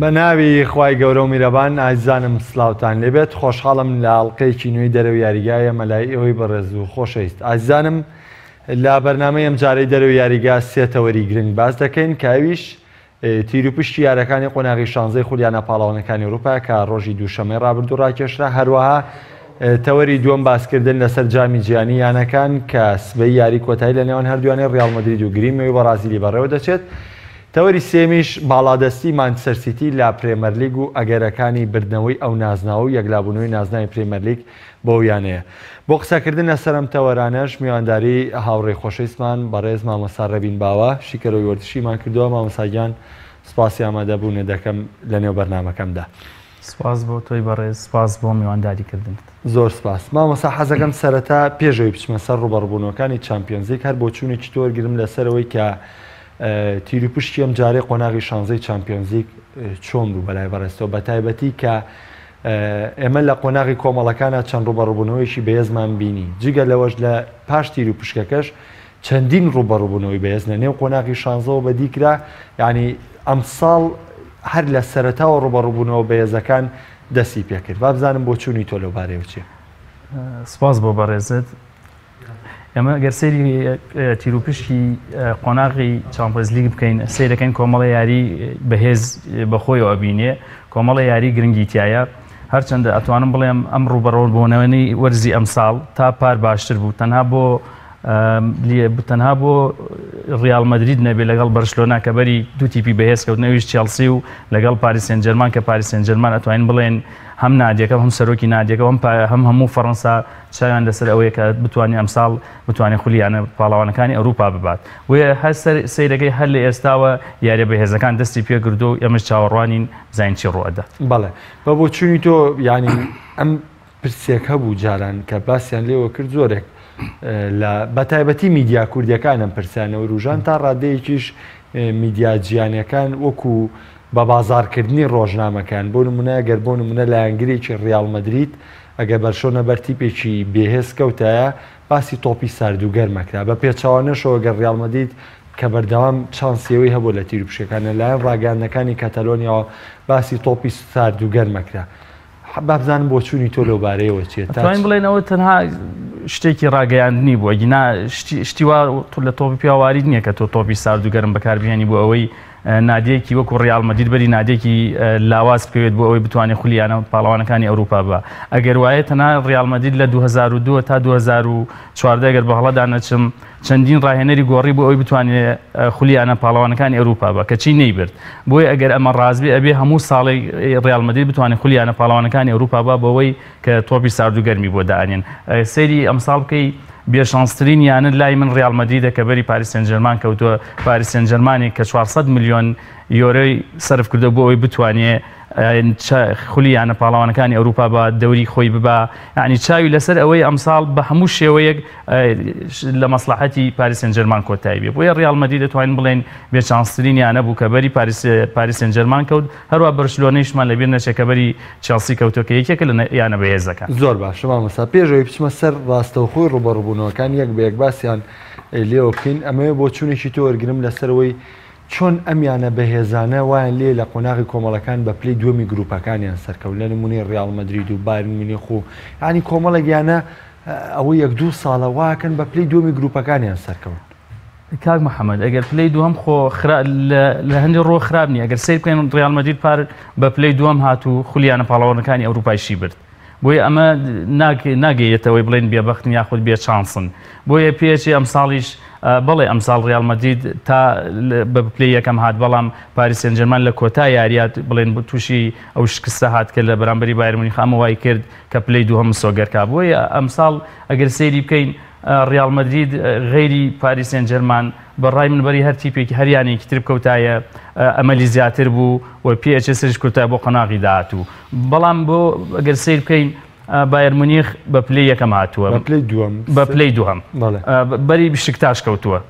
بە ناوی خوای گەورە و میرەبان ئازیزانم سلااوتان لێبێت خۆشحاڵم لە ئاڵلقەیەکی نوێی دەرەوە یاریگایە مەلای ئەوەی بەڕێز و خۆشەویست ئازیزانم لە بەرنامەی ئەم جارەی دەرەوە یاریگا سێتەوەری گرنگ باز دەکەین کاویش تیر و پشتی یارەکانی قۆناغی شانزەی خولیانە پاڵاوانەکانی ئەوروپا کە ڕۆژی دووشەمەی ڕابردوو ڕاکێشرا هەروەها تەوەری دووەم باسکردن لەسەر جامی جیهانی یانەکان کە سبەی یاری کۆتایی لە نێوان هەردووانەی ڕیال مەدرید و گریمەوەی بە برازیلی بەڕێوە دەچێت تەوەری سێمیش باڵادەستی مانچستەر سیتی لا پرێمەر لیگ و ئەگەرەکانی بردنەوەی ئەو نازناوە و یەکلابوونەوەی نازناوی پرێمەر لیگ بەویانەیە بۆ قسەکردن لەسەر ئەم تەوەرانەش میوانداری هاوڕێی خۆشەویستمان بەڕێز مامۆستا ڕەبین باوە شیکەرەوەی وەرزشیمان کردووە مامۆستاگیان سپاسی ئامادەبوونە دەکەم لە نێو بەرنامەکەمدا سپاس بۆ تۆی بەڕێز سپاس بۆ میوانداریکردنت زۆر سپاس مامۆستا حەزەکەم سەرەتا پێشەوەی بچمە سەر ڕوبەڕبوونەوەکانی چامپیۆنز لیگ هەر بۆ چوونێکی تۆ وەرگرم لەسەرەوەی کە تیر و پشتی ئەم جارەی قۆناغی شانزەی چامپیۆنز لیگ چۆن بوو بەلای بەڕێستەوە بە تایبەتی کە ئێمە لە قۆناغی کۆمەڵەکانە چەند ڕوبەڕبوونەوەیشی بەهێزمان بینی جگە لەوەش لە پاش تیر و پشکەکەش چەندین ڕوبەڕبوونەوەی بەهێز لە نێو قۆناغی شانزەوە بەدیکرا یعنی ئەم ساڵ هەر لە سەرەتاوە ڕوبەڕبوونەوە بەهێزەکان دەستی پێکرد با بزانم بۆ چوونی تۆ لەو بارەیەوە چێ سپاس بۆ بەڕێزت ئێمە گەر سەیری تیر و پشتی قۆناغی چامپیۆنز لیگ بکەین سەیر دەکەین کۆمەڵە یاری بەهێز بەخۆیەوە بینێ کۆمەڵە یاری گرنگی تایە هەرچەندە ئەتوانم بڵێم ئەم ڕوبەڕۆبوونەوەی وەرزی ئەمساڵ تا پار باشتر بوو تەنها بۆ ڕیال مەدرید نەبێ لەگەڵ بەرشلۆنا کە بەری دوو تیپی بەهێز کەوتنەوەیش چێلسی و لەگەڵ پاریس سێن جەرمان کە پاریس سێن جەرمان ئەتوانین بڵێن هەم نادیەکە هەم سەرۆکی نادیەکە هەم هەموو فەڕەنسا چاویان لەسەر ئەوەیە کە بتوانێت ئەمساڵ بتوانێت خولیانە پاڵاوانەکانی ئەوروپا ببات وێ هەر سەیرەکەی هەر لە ئێستاوە یاریە بەهێزەکان دەستی پێکردو و ئێمەش چاوەڕوانین بزانین چی ڕوئەدا بەڵێ بە بۆ چوونی تۆ ینی ئەم پرسێک هەبوو جاران کە باسییان لێوە کرد زۆرێک لە بەتایبەتی میدیا کوردیەکانم پرسیانەوە ڕوژان تا ڕادەیەکیش میدیا جیهانیەکان وەکو بە بازارکردنی ڕۆژنامەکان بۆ نمونە گەر بۆ نمونە لایەنگرێکی ڕیال مەدرید ئەگە بەرشۆنە بەرتیپێکی بێهێز کەوتایە باسی تۆپی ساردوگەرمەکرا بە پێچوانەشەوە گەر ڕیال مەدرید کە بەردەوام چانسیەوەی هەبوو لە تیر پشەکانە لایەن ڕاگەاندنەکانی کەتەلۆنیاوە باسی تۆپی ساردوگەرمەکرا بابزانم بۆ چوونی تۆ لەو بارەیەوە چێت توانین بڵێنەوە تەنها شتێکی ڕاگەیاندنی بووە گینا شتی وا لە تۆپی پیاواری نییە کە تۆ تۆپی ساردوگەرم بەکاربیێنی بۆ ئەوەی نادیەکی وەکو ڕیال مەدرید بەری نادێکی لاواز بکەوێت بۆ ئەوەی بتوانێت خولیانە پاڵاوانەکانی ئەوروپا بە ئەگەر وایە تەنها ڕیال مەدرید لە 2002 تا 2014 گەر بە هەڵەدا نەچم چەندین ڕاهێنەری گۆڕی بۆ ئەوی بتوانێت خولیانە پاڵاوانەکانی ئەوروپا بە کەچی نەیبرد بۆیە ئەگەر ئەمە ڕازبێ ئەبێ هەموو ساڵی ڕیال مەدرید بتوانێت خولیانە پاڵاوانەکانی ئەوروپا بە بەوەی کە تۆپی ساردوگەرمی بۆ دائنێن سەیری ئەمساڵ بکەی بێشانسترین یانە لای من ڕیال مەدریدە کە بەری پاریس سێن جەرمان کەوتووە پاریس سێن جەرمانی کە 400 میلیۆن یۆرۆی سەرف کردو بۆ ئەوی بتوانێت خولیانە پاڵاوانەکانی ئەوروپا بە دەوری خۆی ببا یعنی چاوی لەسەر ئەوەی ئەمساڵ بە هەموو شێوەیەک لە مەسلحەتی پاریس سێن جەرمان کۆتایی بێ بۆیە ڕیال مەدرید دەتوانین بڵێن بێچانسترین یانە بوو کە بەری پاریس سێن جەرمان کەوت هەروە بەرشلۆنەیشمان لەبیر نەچێت کە بەری چێلسی کەوتووە کە یەکێکە لە یانە بەهێزەکان زۆر باش مامۆستا پێشەوەی بچمە سەر ڕاستەوخۆی ڕوبەڕووبوونەوەکان یەک بە یەک باسییان لێوە بکەین ئەمەوێ بۆ چوونێکی تۆ وەرگرم لەسەرەوەی چۆن ئەمیانە بەهێزانە وایان لێ لە قۆناغی کۆمەڵەکان بە پلەی دووەمی گروپەکانیان سەرکەوت لە نمونەی ڕیال مەدرید و بایرن میونیخ و ینی کۆمەڵێکیانە ئەوە یەک دوو ساڵە واکەن بە پلەی دووەمی گروپەکانیان سەرکەوت کاک محەممەد ئەگەر پلەی دووەم خۆ لە هەندێک ڕۆ خراپ نیە ئەگەر سیر بکەین ڕیال مەدرید پار بە پلەی دووەم هاتوو خولیانە پاڵاوانەکانی ئەوروپایشی برد بۆیە ئەمە ناگەیەتەوەی بڵێن بێبەختن یاخود بێ چانسن بۆیە پێچی ئەم ساڵیش بەڵێ ئەمساڵ ڕیال مەدرید تا بە پلەی یەکەم هات بەڵام پاریس سێن جەرمان لە کۆتا یاریات بڵێن تووشی ئەو شکستە هات کە لە بەرامبەری بایرن مونیخ ئەمە وای کرد کە پلەی دووهەم سۆگەرکا بۆیە ئەمساڵ ئەگەر سەیری بکەین ڕیال مەدرید غەیری پاریس سێن جەرمان بەڕای من بەری هەر تیپێکی هەریانێکی تر بکەوتایە ئەمەلی زیاتر بوو و پێچ سرش کورتای بۆ قۆناغی داهاتوو بەڵام بۆ ئەگەر سیر بکەین بایر مونیخ بە پلەی یەکەم هاتووە بە پلەی دووهەم بەری بیشکتاش کەوتووە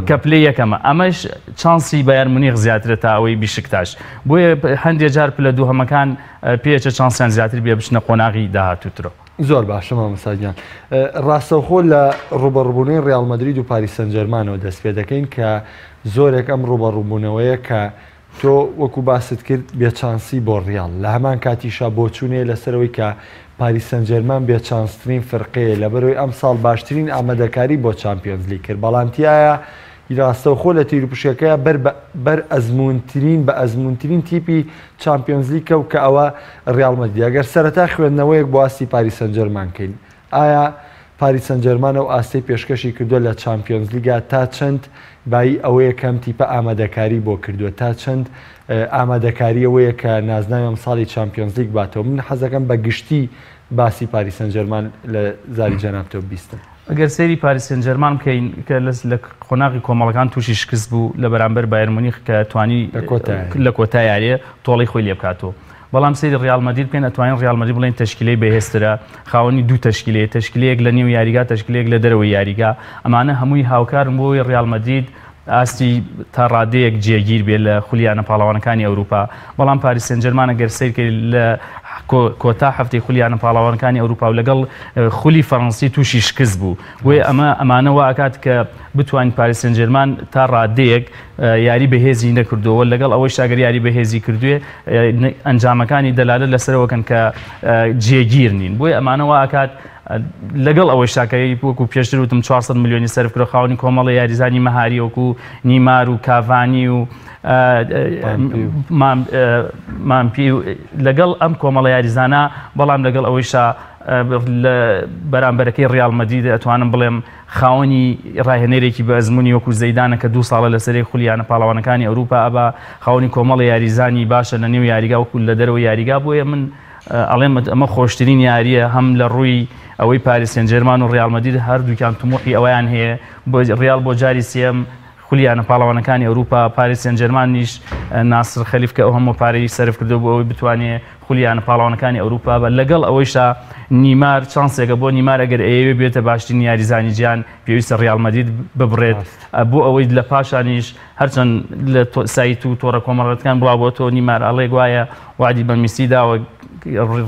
کە پلەی یەکەمە ئەمەش چانسی بایر مونیخ زیاترە تا ئەوەی بیشکتاش بۆیە هەندێک جار پلە دووهەمەکان پێچە چانسیان زیاتر بێ بچنە قۆناغی داهاتووترۆ زۆر باشە مامۆستاگیان ڕاستەوخۆ لە ڕوبەڕووبوونەوەی ڕیال مەدرید و پاریس سەن جەرمانەوە دەست پێ دەکەین کە زۆرێک ئەم ڕوبەڕووبوونەوەیە کە تۆ وەکو باست کرد بێچانسی بۆ ڕیاڵ لە هەمان کاتیشا بۆچوونێ لەسەرەوەی کە پاریس سەن ژێرمان بێچانسترین فرقەیە لە بەرەوەی ئەم ساڵ باشترین ئامادەکاری بۆ چامپیۆنز لیگ کرد بەڵام تایە ڕاستەوخۆ لە تیرپوشەکەیە بەر ئەزمونترین بە ئەزمونترین تیپی چامپیۆنز لیگە و کە ئەوە ڕیاڵ مەدرید ئەگەر سەرەتا خوێندنەوەیەک بۆ ئاستی پاریس سەن ژێرمان کەین ئایا پاریس سەن ژێرمان و ئاستی پێشکەشی کردووە لە چامپیۆنز لیگا تا چەند بای ئەوەیە کەم تیپە ئامادەکاری بۆ کردووە تا چەند ئامادەکاری ئەوەیە کە نازناوی ئەم ساڵی چامپیۆنز لیگ باتەوە من حەزەکەم بە گشتی باسی پاریس سەن ژێرمان لە زاری جەنابتۆ بیستم ئەگەر سەیری پاریس سەن ژێرمان بکەین کە لە قۆناغی کۆمەڵەکان تووشی شکست بوو لە بەرامبەر بایر مونیخ کە توانی لە کۆتای یاریە تۆڵی خۆی لێ بکاتەوە بەڵام سەیری ڕیال مەدرید بکەین ئەتوانین ڕیال مەدرید بڵێن تەشکیلەی بەهێزترە خاوەنی دوو تەشکیلەیەک لە نێو یاریگا تەشکیلەیەک لە دەرەوەی یاریگا ئەمانە هەمووی هاوکارن بۆی ڕیال مەدرید ئاستی تا ڕادەیەک جێگیر بێت لە خولیانە پاڵەوانەکانی ئەوروپا بەڵام پاریس سەن ژێرمان ئەگەر سەیرکەی لە کۆتا هەفتەی خولیانە پاڵەوانەکانی ئەوروپا و لەگەڵ خولی فەڕەنسی تووشی شکست بوو وێ ئەمانەوە ئاکات کە بتوانین پاریس سەن ژێرمان تا ڕادەیەک یاری بەهێزی نەکردووە لەگەڵ ئەوەی ئەگەر یاری بەهێزی کردوێ ئەنجامەکانی دەلالە لەسەرەوەکەن کە جێگیر نین بۆی ئەمانەوە ئاکات لەگەڵ ئەوەی شاکەی وەکو پێشتر وتم 400 میلیۆنی سەرفکرۆ خاوەنی کۆمەڵی یاریزانی مەهاری وەکو نیمار و کاڤانی و مامپی و لەگەڵ ئەم کۆمەڵە یاریزانە بەڵام لەگەڵ ئەوەیشا بەرامبەرەکەی ڕیال مەدرید ئەتوانم بڵێم خاوەنی ڕاهێنەرێکی بە ئەزمموی وەکو زەیدانە کە 2 ساڵە لەسەری خولیانە پاڵەوانەکانی ئەوروپا ئەبا خاوەنی کۆمەڵی یاریزانی باشە لە نێو یاریگا وەکو لە دەرەوە یاریگا بۆیە من ئەڵێم ئەمە خۆشترین یاریە هەم لە ڕووی ئەوەی پاریس سەن ژێرمان و ڕیال مەدرید هەردووکیان تموحی ئەویان هەیە ڕیال بۆ جاری سێم خولیانە پاڵەوانەکانی ئەوروپا پاریس سەن ژێرمانیش ناسر خەلیف کە ئەو هەموو پارەی سەرف کردو بۆ ئەوەی بتوانێت خولیانە پاڵەوانەکانی ئەوروپا بە لەگەڵ ئەوەیشا نیمار چانسێکە بۆ نیمار ئەگەر ئەوێ بێتە باشترین یاریزانی گیان پێویستە ڕیال مەدرید ببڕێت بۆ ئەوەی لە پاشانیش هەرچەند لە سایت و تۆڕە کۆمەڵەتەکان بڵاو بۆ تۆ نیمار ئەڵێ وایە وادی بە میسیداوە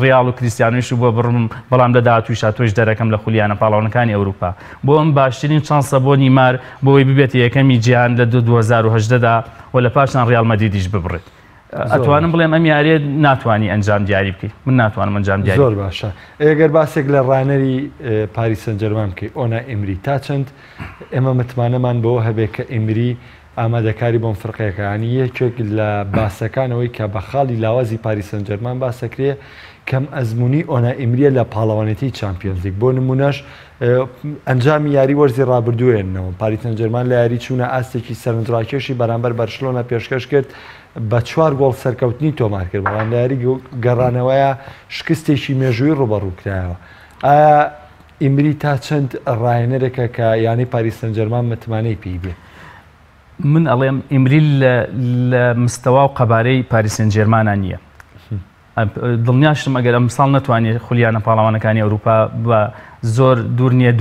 ڕیال و کریستیانویش و بۆ بڕم بەڵام لە داهاتوویشا تۆش دەرەکەم لە خولیانە پاڵەوانەکانی ئەوروپا بۆ ئەم باشترین چانسە بۆ نیمار بۆەوەی ببێت یەکەمی جیهان لە 2018دا و لە پاشان ڕیال مەدریدیش ببڕێت ئەتوانم بڵێم ئەم یاریە ناتوانانی ئەنجام دیاری بکەیت من ناتوانم ئەنجام دیاری زۆر باشە ئەگەر باسێک لە ڕانەری پاریس سەن ژێرمان بکەی ئۆنا ئیمری تا چەند ئێمە متمانەمان بەوە هەبێت کە ئیمری ئامادەکاری بۆم فرقەکانی یەکێک لە باسەکانەوەی کە بە خاڵی لاوازی پاریس سەن ژێرمان باسەکرێ کەم ئەزمموی ئۆنا ئیمریە لە پاڵەوانێتی چامپیۆنز لیگ بۆ نمونەش ئەنجامی یاری وەرزی ڕابردووێنەوە پاریس سەن ژێرمان لە یاری چوونە ئاستێکی سەرنجڕاکێشی بەرامبەر بەرشلۆنە پێشکەش کرد بە 4 گۆڵ سەرکەوتنی تۆمار کرد بەڵام لە یاری گەڕانەوەیە شکستێکی مێژووی ڕوبەڕوو کرایەوە ئایا ئیمری تا چەند ڕاهێنەرێکە کە یانەی پاریس سەن ژێرمان متمانەی پێی بێ من ئەڵێم ئیمری لە مستەوا و قەبارەی پاریس سەن ژێرمانە نییە دڵنیاشتم ئەگەر ئەم ساڵ نەتوانێت خولیانە پاڵەوانەکانی ئەوروپا بە زۆر دوور نییە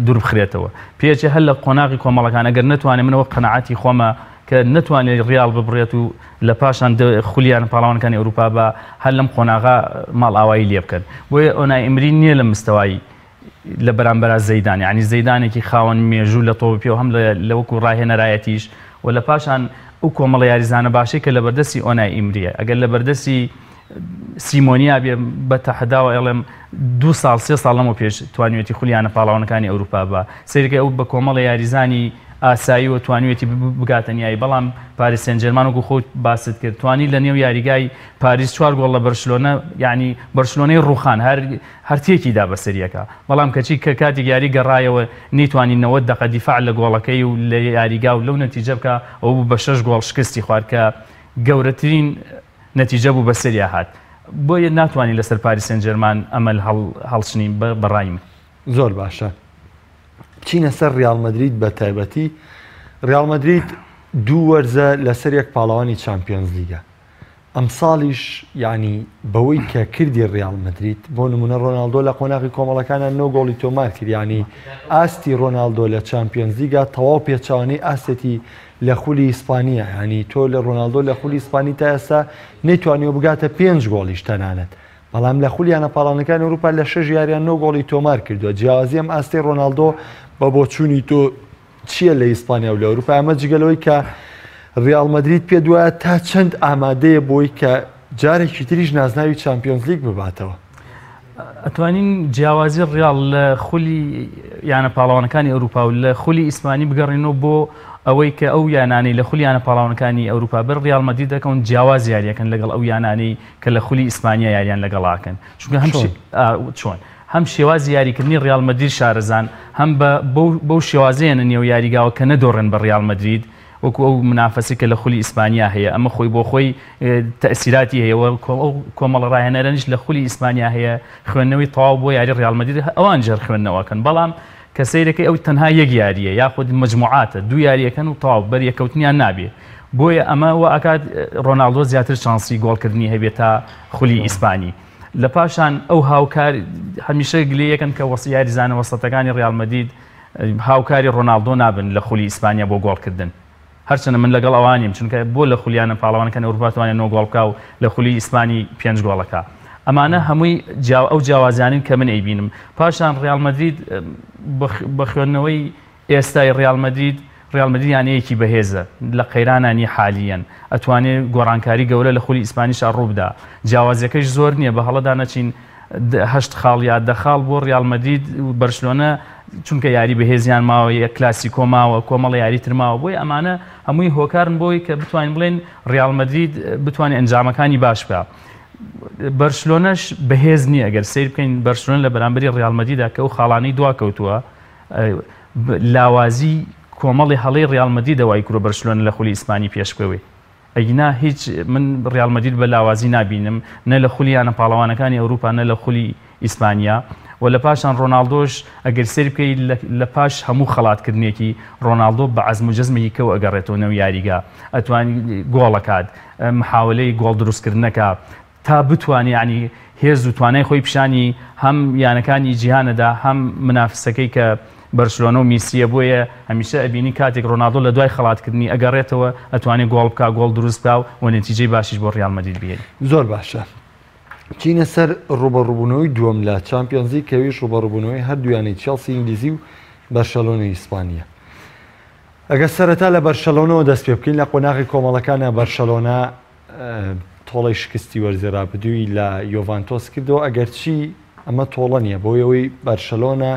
دوور بخرێتەوە پێچێ هەر لە قۆناغی کۆمەڵەکان ئەگەر نتوانێت منەوە قەنەعەتی خۆمە کە نتوانێت ڕیال ببڕێت و لە پاشان خولیانە پاڵەوانەکانی ئەوروپا بە هەر لەم قۆناغا ماڵ ئاوایی لێ بکەن بۆیە ئۆنای ئیمری نییە لە مستەوای لە بەرامبەر زەیدان ینی زەیدانێکی خاوەن مێژوو لە تۆ پێ و هەم لە وەکو ڕاهێنەرایەتیش و لە پاشان ئەو کۆمەڵە یاریزانە باشەی کە لە بەردەستی ئۆنای ئیمریە ئەگەر لە بەردەستی سیمۆنیا بێ بە تەحەداوە ئەڵێم 2 ساڵ 3 ساڵ لەمە پێش توانوێتی خولیانە پاڵەوانەکانی ئەوروپا بە سەیرکە ئەو بە کۆمەڵە یاریزانی ئاسایی و توانوێتی بگاتەنیایی بەڵام پاریس سەن ژێرمان وەکو خۆت باست کرد توانی لە نێو یاریگای پاریس 4 گۆڵ لە بەرشلۆنە یعنی بەرشلۆنەی ڕوخان هەرتێکیدا بەسەریەکە بەڵام کەچی کە کاتێک یاری گەڕایەوە نەیتوانی 90 دقیقە دیفاع لە گۆڵەکەی و لە یاریگا و لەو نەتیجە بکە ئەو بە 6 گۆڵ شکستی خوارد کە گەورەترین نەتیجە بوو بەسەریا هات بۆیە ناتوانانی لەسەر پاریس سەن ژێرمان ئەمەل هەڵچنی بەڕای من زۆر باشە بچینە سەر ڕیال مەدرید بە تایبەتی ڕیال مەدرید 2 وەرزە لەسەر یەک پاڵەوانی چامپیۆنز لیگە ئەم ساڵیش ینی بەوەی کە کردی ڕیال مەدرید بۆ نمونە ڕۆناڵدۆ لە قۆناغی کۆمەڵەکانە 9 گۆڵی تۆمار کرد ینی ئاستی ڕۆناڵدۆ لە چامپیۆنز لیگا تەواو پێچوانەی ئاستێتی لە خولی ئیسپانیە ینی تۆ لە ڕۆناڵدۆ لە خولی ئیسپانی تا ئێستا نەیتوانیوە بگاتە 5 گۆڵیش تەنانەت بەڵام لە خولیانە پاڵانەکانی ئەوروپا لە 6 یاریان 9 گۆڵی تۆمار کردووە جیاوازی ئەم ئاستی ڕۆناڵدۆ بە بۆچوونی تۆ چییە لە ئیسپانیا و لە ئەوروپا ئەمە جگەلەوەی کە ڕیال مەدرید پێ دوایە تا چەند ئامادەیە بۆی کە جارێکی تریش نازناوی چامپیۆنز لیگ بباتەوە؟ ئەتوانین جیاوازی ڕیال لە خولی یانە پاڵاوانەکانی ئەوروپا و لە خولی ئیسپانی بگەڕێنەوە بۆ ئەوەی کە ئەو یانانەی لە خولی یانە پاڵاوانەکانی ئەوروپا بەر ڕیال مەدرید دەکەون جیاواز یاریەکەن لەگەڵ ئەو یانانەی کە لە خولی ئیسپانیا یاریان لەگەڵاکەن چۆن هەم شێوازی یاریکردنی ڕیال مەدرید شارەزان هەم بەو شێوازەیەنە نێو یاریگاوە کە نەدۆڕێن بە ڕیال مەدرید وەکو ئەو منافەسی کە لە خولی ئیسپانیا هەیە ئەمە خۆی بۆ خۆی تەئسیراتی هەیە کۆمەڵ ڕاهێنەرانیش لە خولی ئیسپانیا هەیە خوێندنەوەی تەواو بۆ یاری ڕیال مەدرید ئەوان جەر خوێندنەوەکەن بەڵام کە سەیرەکەی ئەو تەنها یەک یاریە یاخود مجموعاتە دوو یاریەکەن و تەواو بەر یەکەوتنیان نابێ بۆیە ئەمە وە ئەکات ڕۆناڵدۆ زیاتر شانسی گۆڵکردنی هەبێت تا خولی ئیسپانی لە پاشان ئەو هاوکار هەمیشە گلەیەکەن کە یاریزانە وەسەتەکانی ڕیال مەدرید هاوکاری ڕۆناڵدۆ نابن لە خولی ئیسپانیا بۆ گۆڵکردن هەرچەنە من لەگەڵ ئەوانیم چونکە بۆ لە خولیانە پاڵەوانەکان ئەوروپا توانێت 9 گۆڵ بکا و لە خولی ئیسپانی 5 گۆڵەکە ئەمانە هەمووی ئەو جیاوازیانین کە من ئەیبینم پاشان ڕیال مەدرید بە خوێندنەوەی ئێستای ڕیال مەدرید یانەیەکی بەهێزە لە قەیرانانی حالیەن ئەتوانێت گۆڕانکاری گەورە لە خولی ئیسپانیشا ڕووبدا جیاوازیەکەش زۆر نییە بە هەڵەدا نەچین 8 خاڵ یا 10 خاڵ بۆ ڕیال مەدرید و بەرشلۆنە چونکە یاری بەهێزیان ماوە یەک کلاسیکۆ ماوە کۆمەڵی یاری تر ماوە بۆی ئەمانە هەمووی هۆکارن بۆی کە بتوانین بڵێن ڕیال مەدرید بتوانێت ئەنجامەکانی باش بکە بەرشلۆنەش بەهێز نییە ئەگەر سیر بکەین بەرشلۆنە لە بەرامبەری ڕیال مەدریددا کە ئەو خاڵانەی دوا کەوتووە لاوازی کۆمەڵی هەڵەی ڕیال مەدرید دەوای کورە بەرشلۆنە لە خولی ئیسپانی پێشکەوێ ئەگینا هیچ من ڕیال مەدرید بە لاوازی نبینم نە لە خولیانە پاڵەوانەکانی ئەوروپا نە لە خولی ئیسپانیا و لە پاشان ڕۆناڵدۆش ئەگەر سیر بکەیت لە پاش هەموو خەڵاتکردنێکی ڕۆناڵدۆ بە عەزم و جەزمێکی کەو ئەگەڕێتەوە نەو یاریگا ئەتوانی گۆڵەکات محاولەی گۆڵ دروستکردنەکە تا بتوانێت ینی هێز و توانای خۆی پیشانی هەم یانەکانی جیهانەدا هەم منافسەکەی کە بەرشلۆنە و میسیە بۆیە هەمیشە ئەبینی کاتێک ڕۆناڵدۆ لە دوای خەڵاتکردنی ئەگەڕێتەوە ئەتوانێت گۆڵ بکە گۆڵ دروست بکە و نەتیجەی باشیش بۆ ڕیال مەدرید بێت زۆر باشە چینە سەر ڕوبەڕووبوونەوەی دووەم لە چامپیۆنز لیگ کەویش ڕوبەڕووبوونەوەی هەردوویانی چێلسی ئینگلیزی و بەرشەلۆنەی ئیسپانیا ئەگەر سەرەتا لە بەرشەلۆنەوە دەست پێ بکەین لە قۆناغی کۆمەڵەکانە بەرشەلۆنا تۆڵی شکستی وەرزێڕابردووی لە یۆڤانتۆس کردەوە ئەگەر چی ئەمە تۆڵە نییە بۆ ئەوەی بەرشەلۆنا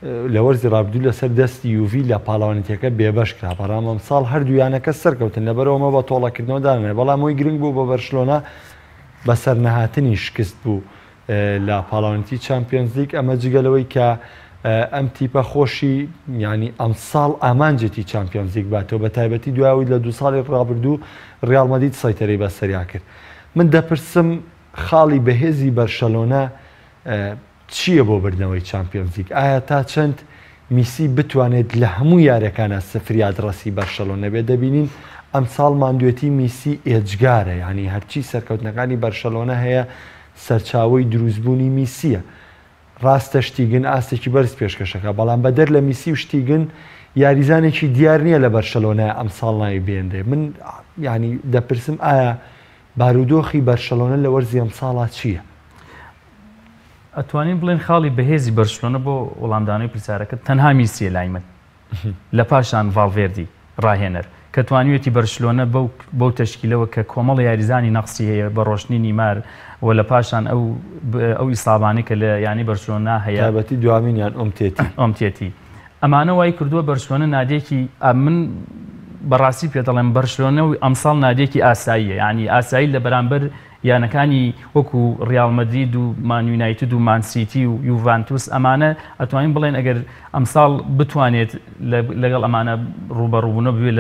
لە وەرزی ڕابردوو لەسەر دەستی یوڤی لە پاڵاوانێتیەکە بێبەش کرا بەڕام ئەمساڵ هەردوویانەکە سەرکەوتن لەبەرەوەمە بە تۆڵەکردنەوەدانێ بەڵام ئەوی گرنگ بوو بە بەرشلۆنا بەسەر نەهاتنی شکست بوو لە پاڵاوانێتی چامپیۆنز لیگ ئەمە جگەلەوەی کە ئەم تیپە خۆشی ینی ئەمساڵ ئامانجێتی چامپیۆنز لیگ باتەوە بە تایبەتی دوایەوەی لە 2 ساڵی ڕابردوو ڕیال مەدرید سەیطرەی بەسەریا کرد من دەپرسم خاڵی بەهێزی بەرشەلۆنا چییە بۆ بردنەوەی چامپیۆنز لیگ ئایا تا چەند میسی بتوانێت لە هەموو یاریەکانە سفریاد ڕەسی بەرشەلۆنە بێت دەبینین ئەمساڵ ماندوێتی میسی ئێجگارە ینی هەرچی سەرکەوتنەکانی بەرشەلۆنە هەیە سەرچاوی دروستبوونی میسیە ڕاستە شتیگن ئاستێکی بەرز پێشکەشەکە بەڵام بەدەر لە میسی و شتیگن یاریزانێکی دیار نییە لە بەرشەلۆنە ئەمساڵ ناوی بێندێ من ینی دەپرسم ئایا بارودۆخی بەرشەلۆنە لە وەرزی ئەمساڵا چییە؟ ئەتوانین بڵێن خاڵی بەهێزی بەرشلۆنە بۆ وەڵامدانەوەی پرسیارەکە تەنها میسیە لای من لە پاشان ڤالڤێردی ڕاهێنەر کە توانیوێتی بەرشلۆنە بەو تەشکیلەوە کە کۆمەڵی یاریزانی نەقسی هەیە بە ڕۆشنی نیمار و لە پاشان ئەو ئیسابانی کە لە ینی بەرشلۆنا هەیە تایبەتی دوامینیان ئۆمتێتی ئەمانە وای کردووە بەرشلۆنە نادێکی من بەڕاستی پێ دەڵێم بەرشلۆنە و ئەمساڵ نادێکی ئاساییە ینی ئاسایی لە بەرامبەر یانەکانی وەکو ڕیال مەدرید و مان یونایتد و مانسیتی و یوڤانتوس ئەمانە ئەتوانین بڵێن ئەگەر ئەمساڵ بتوانێت لەگەڵ ئەمانە ڕوبەڕووبوونە بوێت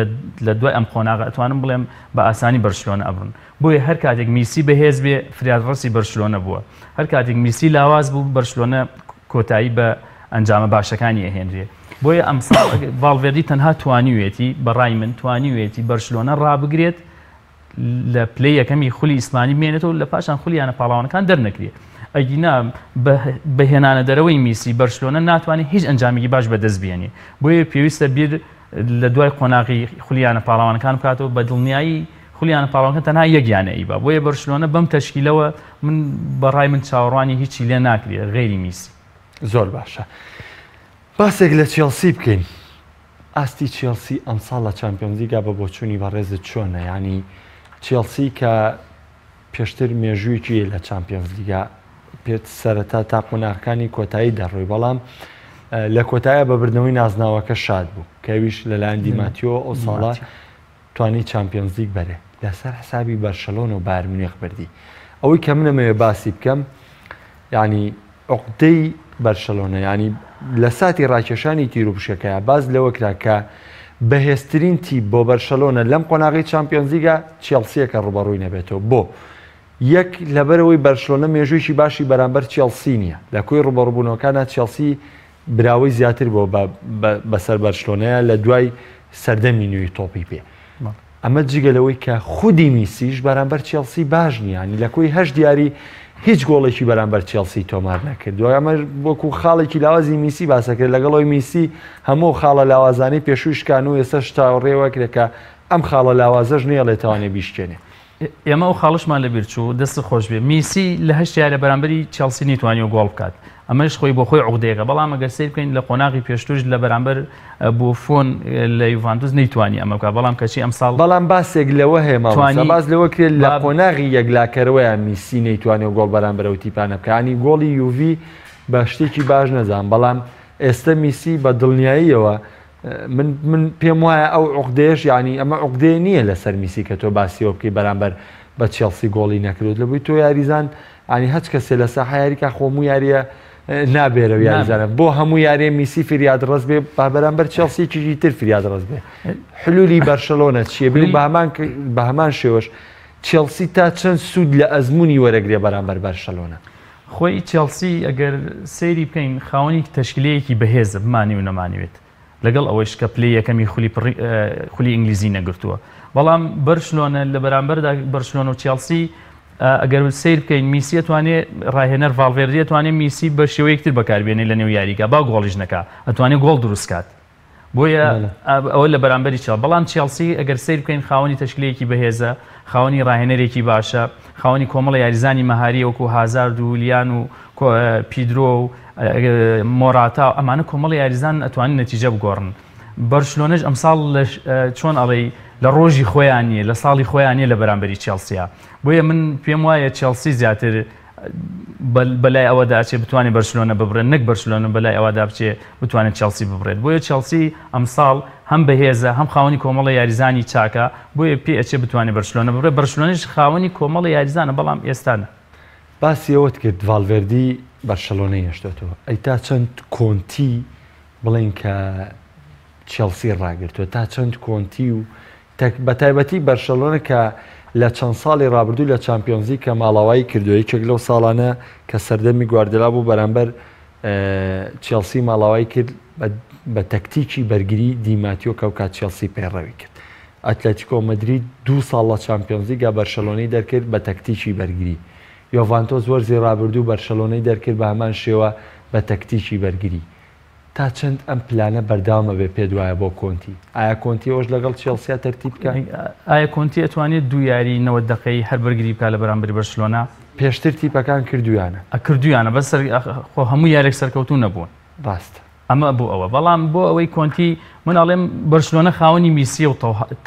لە دوای ئەم قۆناغە ئەتوانم بڵێم بە ئاسانی بەرشلۆنە ئەبڕن بۆیە هەر کاتێک میسی بەهێز بێ فریادڕەسی بەرشلۆنە بووە هەر کاتێک میسی لاواز بوو بەرشلۆنە کۆتایی بە ئەنجامە باشەکانی ئەهێنرێ بۆیە ئەمساڵ ڤالڤێردی تەنها توانیوێتی بەڕای من توانیوێتی بەرشلۆنە ڕابگرێت لە پلەی یەکەمی خولی ئیسپانی بمێنێتەوە لە پاشان خولیانە پاڵاوانەکان دەرنەکرێت ئەگینا بەهێنانە دەرەوەی میسی بەرشلۆنە ناتوانێت هیچ ئەنجامێکی باش بەدەست بێنێ بۆیە پێویستە بیر لە دوای قۆناغی خولیانە پاڵاوانەکان بکاتەوە بە دڵنیایی خولیانە پاڵاوانەکان تەنها یەکیانە ئیبا بۆیە بەرشلۆنە بەم تەشکیلەوە من بەڕای من چاوەڕوانی هیچی لێ ناکرێت غێری میسی زۆر باشە باسێک لە چێلسی بکەین ئاستی چێلسی ئەمساڵ لە چامپیۆنز لیگا بە بۆچوونی بەڕێزت چۆنە؟ ینی چێلسی کە پێشتر مێژوویەکی لە چامپیۆنز لیگا پێت سەرەتا تا قۆناغەکانی کۆتایی دەڕۆی، بەڵام لە کۆتایە بە بردنەوەی نازناوەکە شاد بوو کەویش لەلایەن دیماتیۆ ئەو ساڵە توانی چامپیۆنز لیگ بەرێ لەسەر حسابی بەرشەلۆنە و بایر مونیخ بردی. ئەوەی کە منەمەوێ باسی بکەم ینی عقدەی بەرشەلۆنە، ینی لە ساتی ڕاکێشانی تیرروپشەکەیە باز لەوە کرا کە بەهێزترین تیپ بۆ بەرشەلۆنە لەم قۆناغی چامپیۆنز لیگا چێلسیەکە ڕوبەڕووی نەبێتەوە. بۆ یەک لەبەرەوەی بەرشەلۆنە مێژوویکی باشی بەرامبەر چێلسی نییە، لە کۆی ڕوبەڕووبوونەوەکانە چێلسی براوەی زیاتر بۆ بەسەر بەرشلۆنەیە لە دوای سەردەمی نوێی تۆپی پێ. ئەمە جگەلەوەی کە خودی میسیش بەرامبەر چێلسی باش نییانی لە کۆی هەشت دیاری هیچ گۆڵێکی بەرامبەر چێلسی تۆمار نەکرد. ئەمە وەکو خاڵێکی لاوازی میسی باسەکرد لەگەڵەوەی میسی هەموو خاڵە لاوازانی پێشووشکان و ئێستا شتاڕێوەکرێکە ئەم خاڵە لاوازەش نییە لێتوانێ بیشکێنێ. ئێمە ئەو خاڵشمان لەبیر چوو دەست خۆش بێ میسی لە هەشت دیارە بەرامبەری چێلسی نیتوانی و گۆڵ بکات. ئەمەش خۆی بۆ خۆی عقدەیەکە، بەڵام ئەگەر سیر بکەین لە قۆناغی پێشتوش لە بەرامبەر بۆ فۆن لە یوڤانتوس نەیتوانی ئەمە بکات، بەڵام کەچی ئەمساڵ بەڵام باسێک لەوە هەیە باز لەوە کرێت لە قۆناغی یەکلاکەرەوەیە میسی نەیتوانێت و گۆڵ بەرامبەرەوە تیپانە بکانی گۆڵی یوڤی بە شتێکی باش نەزان، بەڵام ئێستا میسی بە دڵنیاییەوە من پێم وایە ئەو عقدەیەش ینی ئەمە عقدەیە نییە لەسەر میسی کە تۆ باسیەوە بکەی بەرامبەر بە چێلسی گۆڵی نەکرێت لەبووی تۆ یاریزان ئانی هەچ کەسێ لە ساحە یاریکە خۆمو یاریە نابێرەوە یاریزانە بۆ هەموو یارێ میسی فریاد ڕست بێ بەرامبەر چێلسیێکی تر فریاد ڕست بێ. حلولی بەرشەلۆنە چییە بێ بە هەمان شێوەش چێلسی تا چەند سوود لە ئەزمموی وەرەگرێ بەرامبەر بەرشەلۆنە؟ خۆی چێلسی ئەگەر سەیری بکەین خاوەنی تەشکیلەیەکی بەهێزە بمانی و نەمانوێت لەگەڵ ئەوەیش کە پلەی یەکەمی خولی ئینگلیزی نەگرتووە، بەڵام بەرشلۆنە لە بەرامبەردا بەرشلۆنە و چێلسی ئەگەر سیر بکەین میسی ئەتوانێت ڕاهێنەر ڤالڤێردی ئەتوانێت میسی بە شێوەیەکتر بەکاربێنێ لە نێو یاریگا با گۆڵیش نەکا ئەتوانێت گۆڵ دروستکات، بۆیە ئەوە لە بەرامبەری چێڵ. بەڵام چێلسی ئەگەر سیر بکەین خاوەنی تەشکیلەیەکی بەهێزە، خاوەنی ڕاهێنەرێکی باشە، خاوەنی کۆمەڵە یاریزانی مەهاری وەکو هازارد و لیان و پیدرۆ و مۆراتا، ئەمانە کۆمەڵی یاریزان ئەتوانین نەتیجە بگۆڕن. بەرشلۆنەش ئەمساڵ چۆن ئەڵێ لە ڕۆژی خۆیان نیە لە ساڵی خۆیان نیە لە بەرامبەری چێلسیە، بۆیە من پێم وایە چێلسی زیاتر بەلای ئەوەدا ئەچێ بتوانێت بەرشلۆنە ببڕێت، نەک بەرشلۆنە بەلای ئەوەدا بچێ بتوانێت چێلسی ببڕێت. بۆیە چێلسی ئەمساڵ هەم بەهێزە هەم خاوەنی کۆمەڵە یاریزانی چاکە، بۆیە پێ ئەچێ بتوانێت بەرشلۆنە ببڕێت. بەرشلۆنەش خاوەنی کۆمەڵە یاریزانە، بەڵام ئێستانە باسی ئەوت کرد ڤالڤێردی بەرشەلۆنەی هێشتێتەوە، ئەی تا چەند کۆنتی بڵین کە چێلسی ڕاگرتووە، تا چەند کۆنتی و بە تایبەتی بەرشەلۆنە کە لە چەند ساڵی ڕابردوو لە چامپیۆنزی کە ماڵاوایی کردووە یەکێک لەو ساڵانە کە سەردەمی گواردیۆلا بوو بەرامبەر چێلسی ماڵاوایی کرد بە تەکتیکی بەرگری دیماتیۆ کەوکات چێلسی پێڕەوی کرد. ئەتلەتیکۆ مەدرید 2 ساڵ لە چامپیۆنزیگا بەرشەلۆنەی دەرکرد بە تەکتیکی بەرگری، یۆڤانتۆس وەرزی ڕابردوو بەرشەلۆنەی دەرکرد بە هەمان شێوە بە تەکتیکی بەرگری. تا چەند ئەم پلانە بەرداوامە بێ پێ دوایە بۆ کۆنتی؟ ئایا کۆنتی ئەوش لەگەڵ چێلسیا تەرتیب بکەن؟ ئایا کۆنتی ئەتوانێت 2 یاری 90 دقەی هەر بەرگری بکات لە بەرامبەری بەرشلۆنا؟ پێشتر تیپەکان کردویانە کردویانە بەس خۆ هەموو یارێک سەرکەوتوو نەبوون، ڕاستە ئەمە بۆ ئەوە. بەڵام بۆ ئەوەی کۆنتی من ئەڵێم بەرشلۆنە خاوەنی میسیە و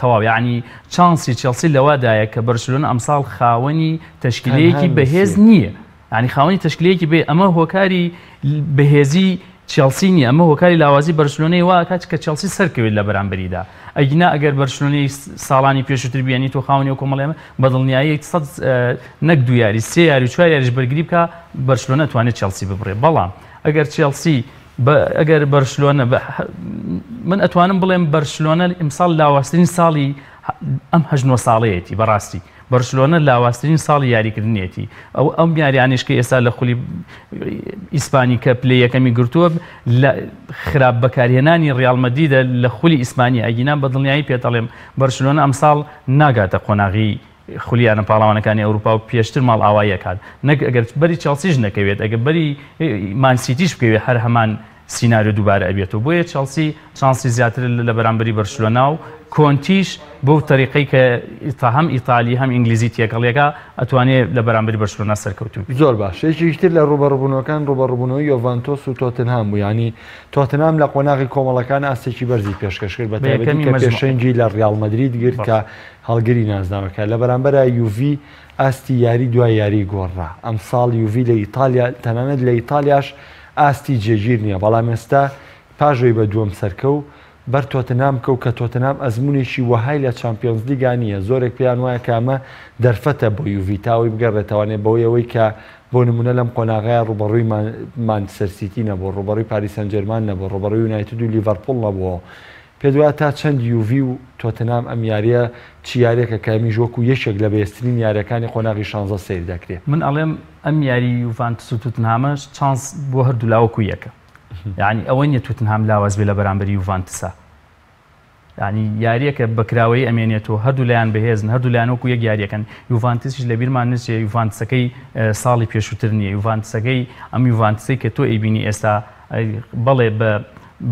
تەواو، یعنی چانسی چێلسی لەوادایە کە بەرشلۆنە ئەمساڵ خاوەنی تەشکیلەیەکی بەهێز نییە، ینی خاوەنی تەشکیلەیەکی بێ ئەمە هۆکاری بەهێزی چێلسی نیە، ئەمە هۆکاری لاوازی بەرشلۆنەی وا کات کە چێلسی سەرکەوێت لە بەرامبەریدا. ئەگینا ئەگەر بەرشلۆنەی ساڵانی پێشووتر بیانی تۆ خاوەنی و کۆمەڵێمە بەدڵنیایی 100 نەک 2 یاری 3 یاری 4 یاریش بەرگری بکە بەرشلۆنە توانێت چێلسی ببڕێ. بەڵام ئەگەر چێلسی ئەگەر بەرشلۆنە من ئەتوانم بڵێم بەرشلۆنە ئیمساڵ لاواسترین ساڵی ئەم 19 ساڵەیەتی بەڕاستی بەرشلۆنە لاواسترین ساڵی یاریکردنێتی ئەم یاریانیشکە ئێستا لە خولی ئیسپانی کە پلەی یەکەمی گرتووە لە خراپ بەکارهێنانی ڕیال مەدریدە لە خولی ئیسپانی ئەگینا بەدڵنیایی پێدەڵێم بەرشلۆنە ئەمساڵ ناگاتە قۆناغی خولیانە پاڵاوانەکانی ئەوروپا و پێشتر ماڵ ئاواییەکات، نەک ئەگەر بەری چێلسیش نەکەوێت، ئەگەر بەری مانسیتیش بکەوێت هەر هەمان سیناریۆ دووبارە ئەبێتەوە بۆیە چەڵسی چانسی زیاتر لە بەرامبەری بەرشلۆنا و کۆنتیش بەو تەریقەی کە هەم ئیتالی هەم ئینگلیزی تێکەڵێکە ئەتوانێت لە بەرامبەری بەرشلۆنا سەرکەوتوو زۆر باش یەکێکتر لە ڕوبەڕووبوونەوەکان ڕوبەڕووبوونەوەی یۆڤانتۆس و تۆتنهام بوو ینی تۆتنهام لە قۆناغی کۆمەڵەکان ئاستێکی بەرزی پێشکەش کرد بە تایبەتی کە پێشەنگی لە ڕیال مەدرید گرت کە هەڵگری نازناوەکە لە بەرامبەرە یوڤی ئاستی یاری دوای یاری گۆڕا ئەم ساڵ یوڤی لە ئیتالیا تەنانەت لە ئیتالیاش ئاستی جێگیر نییە بەڵام ئێستا پاژۆی بە دووەم سەرکەوت بەر تۆتنام کەوت کە تۆتنام ئەزمونێکی وەهای لە چامپیۆنز لیگا نییە زۆرێک پێیان وایە کامە دەرفەتە بۆ یوڤی تاوی بگەڕێتەوانێت بەوەی ئەوەی کە بۆ نمونە لەم قۆناغەیە ڕوبەڕووی مانچستەر سیتی نەبوو ڕوبەڕووی پاریس سەن ژێرمان نەبوو ڕوبەڕووی یونایتد و لیڤەرپوڵ نەبووە پێ وایە تا چەند یوڤی و تۆتنام ئەم یاریە چی یاریەکە کامیش وەکو یەکێک لە بەهێزترین یاریەکانی قۆناغی 16 سیر دەکرێت من ئەڵێم ئەم یاری یوڤانتس و توتنهامەش چانس بۆ هەردوو لاوەکو یەکە یعنی ئەوە نیە توتنهام لاواز بێ لە بەرامبەری یوڤانتسا ینی یاریەکە بەکراوەی ئەمێنێتەوە هەردوو لایەن بەهێزن هەردوو لایەنەوەکو یەک یاریەکەن یوڤانتسیش لە بیرمان نچێ یوڤانتسەکەی ساڵی پێشووتر نییە یوڤانتسەکەی ئەم یوڤانتسەی کە تۆ ئەیبینی ئێستا بەڵێ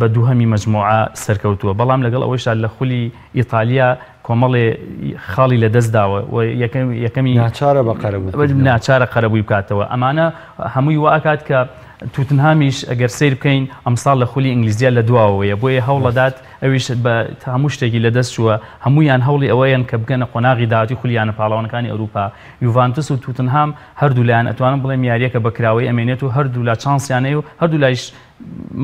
بە دووهەمی مەجموعە سەرکەوتووە بەڵام لەگەڵ ئەوەیشدا لە خولی ئیتالیا کۆمەڵێ خاڵی لە دەستداوە یەکەمی ناچارە قەرەبووی بکاتەوە ئەمانە هەمووی واکات کە توتنهامیش ئەگەر سیر بکەین ئەمساڵ لە خولی ئینگلیزیە لە دواوەیە بۆیە هەوڵەدات ئەویش بە هەموو شتێکی لە دەست چووە هەمویان هەوڵی ئەوەیان کە بگەنە قۆناغی داهاتی خولیانە پاڵاوانەکانی ئەوروپا یوڤانتس و توتنهام هەردوو لایەن ئەتوانم بڵێم یاریەکە بەکراوەی ئەمێنێت و هەردوو لا چانسیانەیە و هەردوو لایش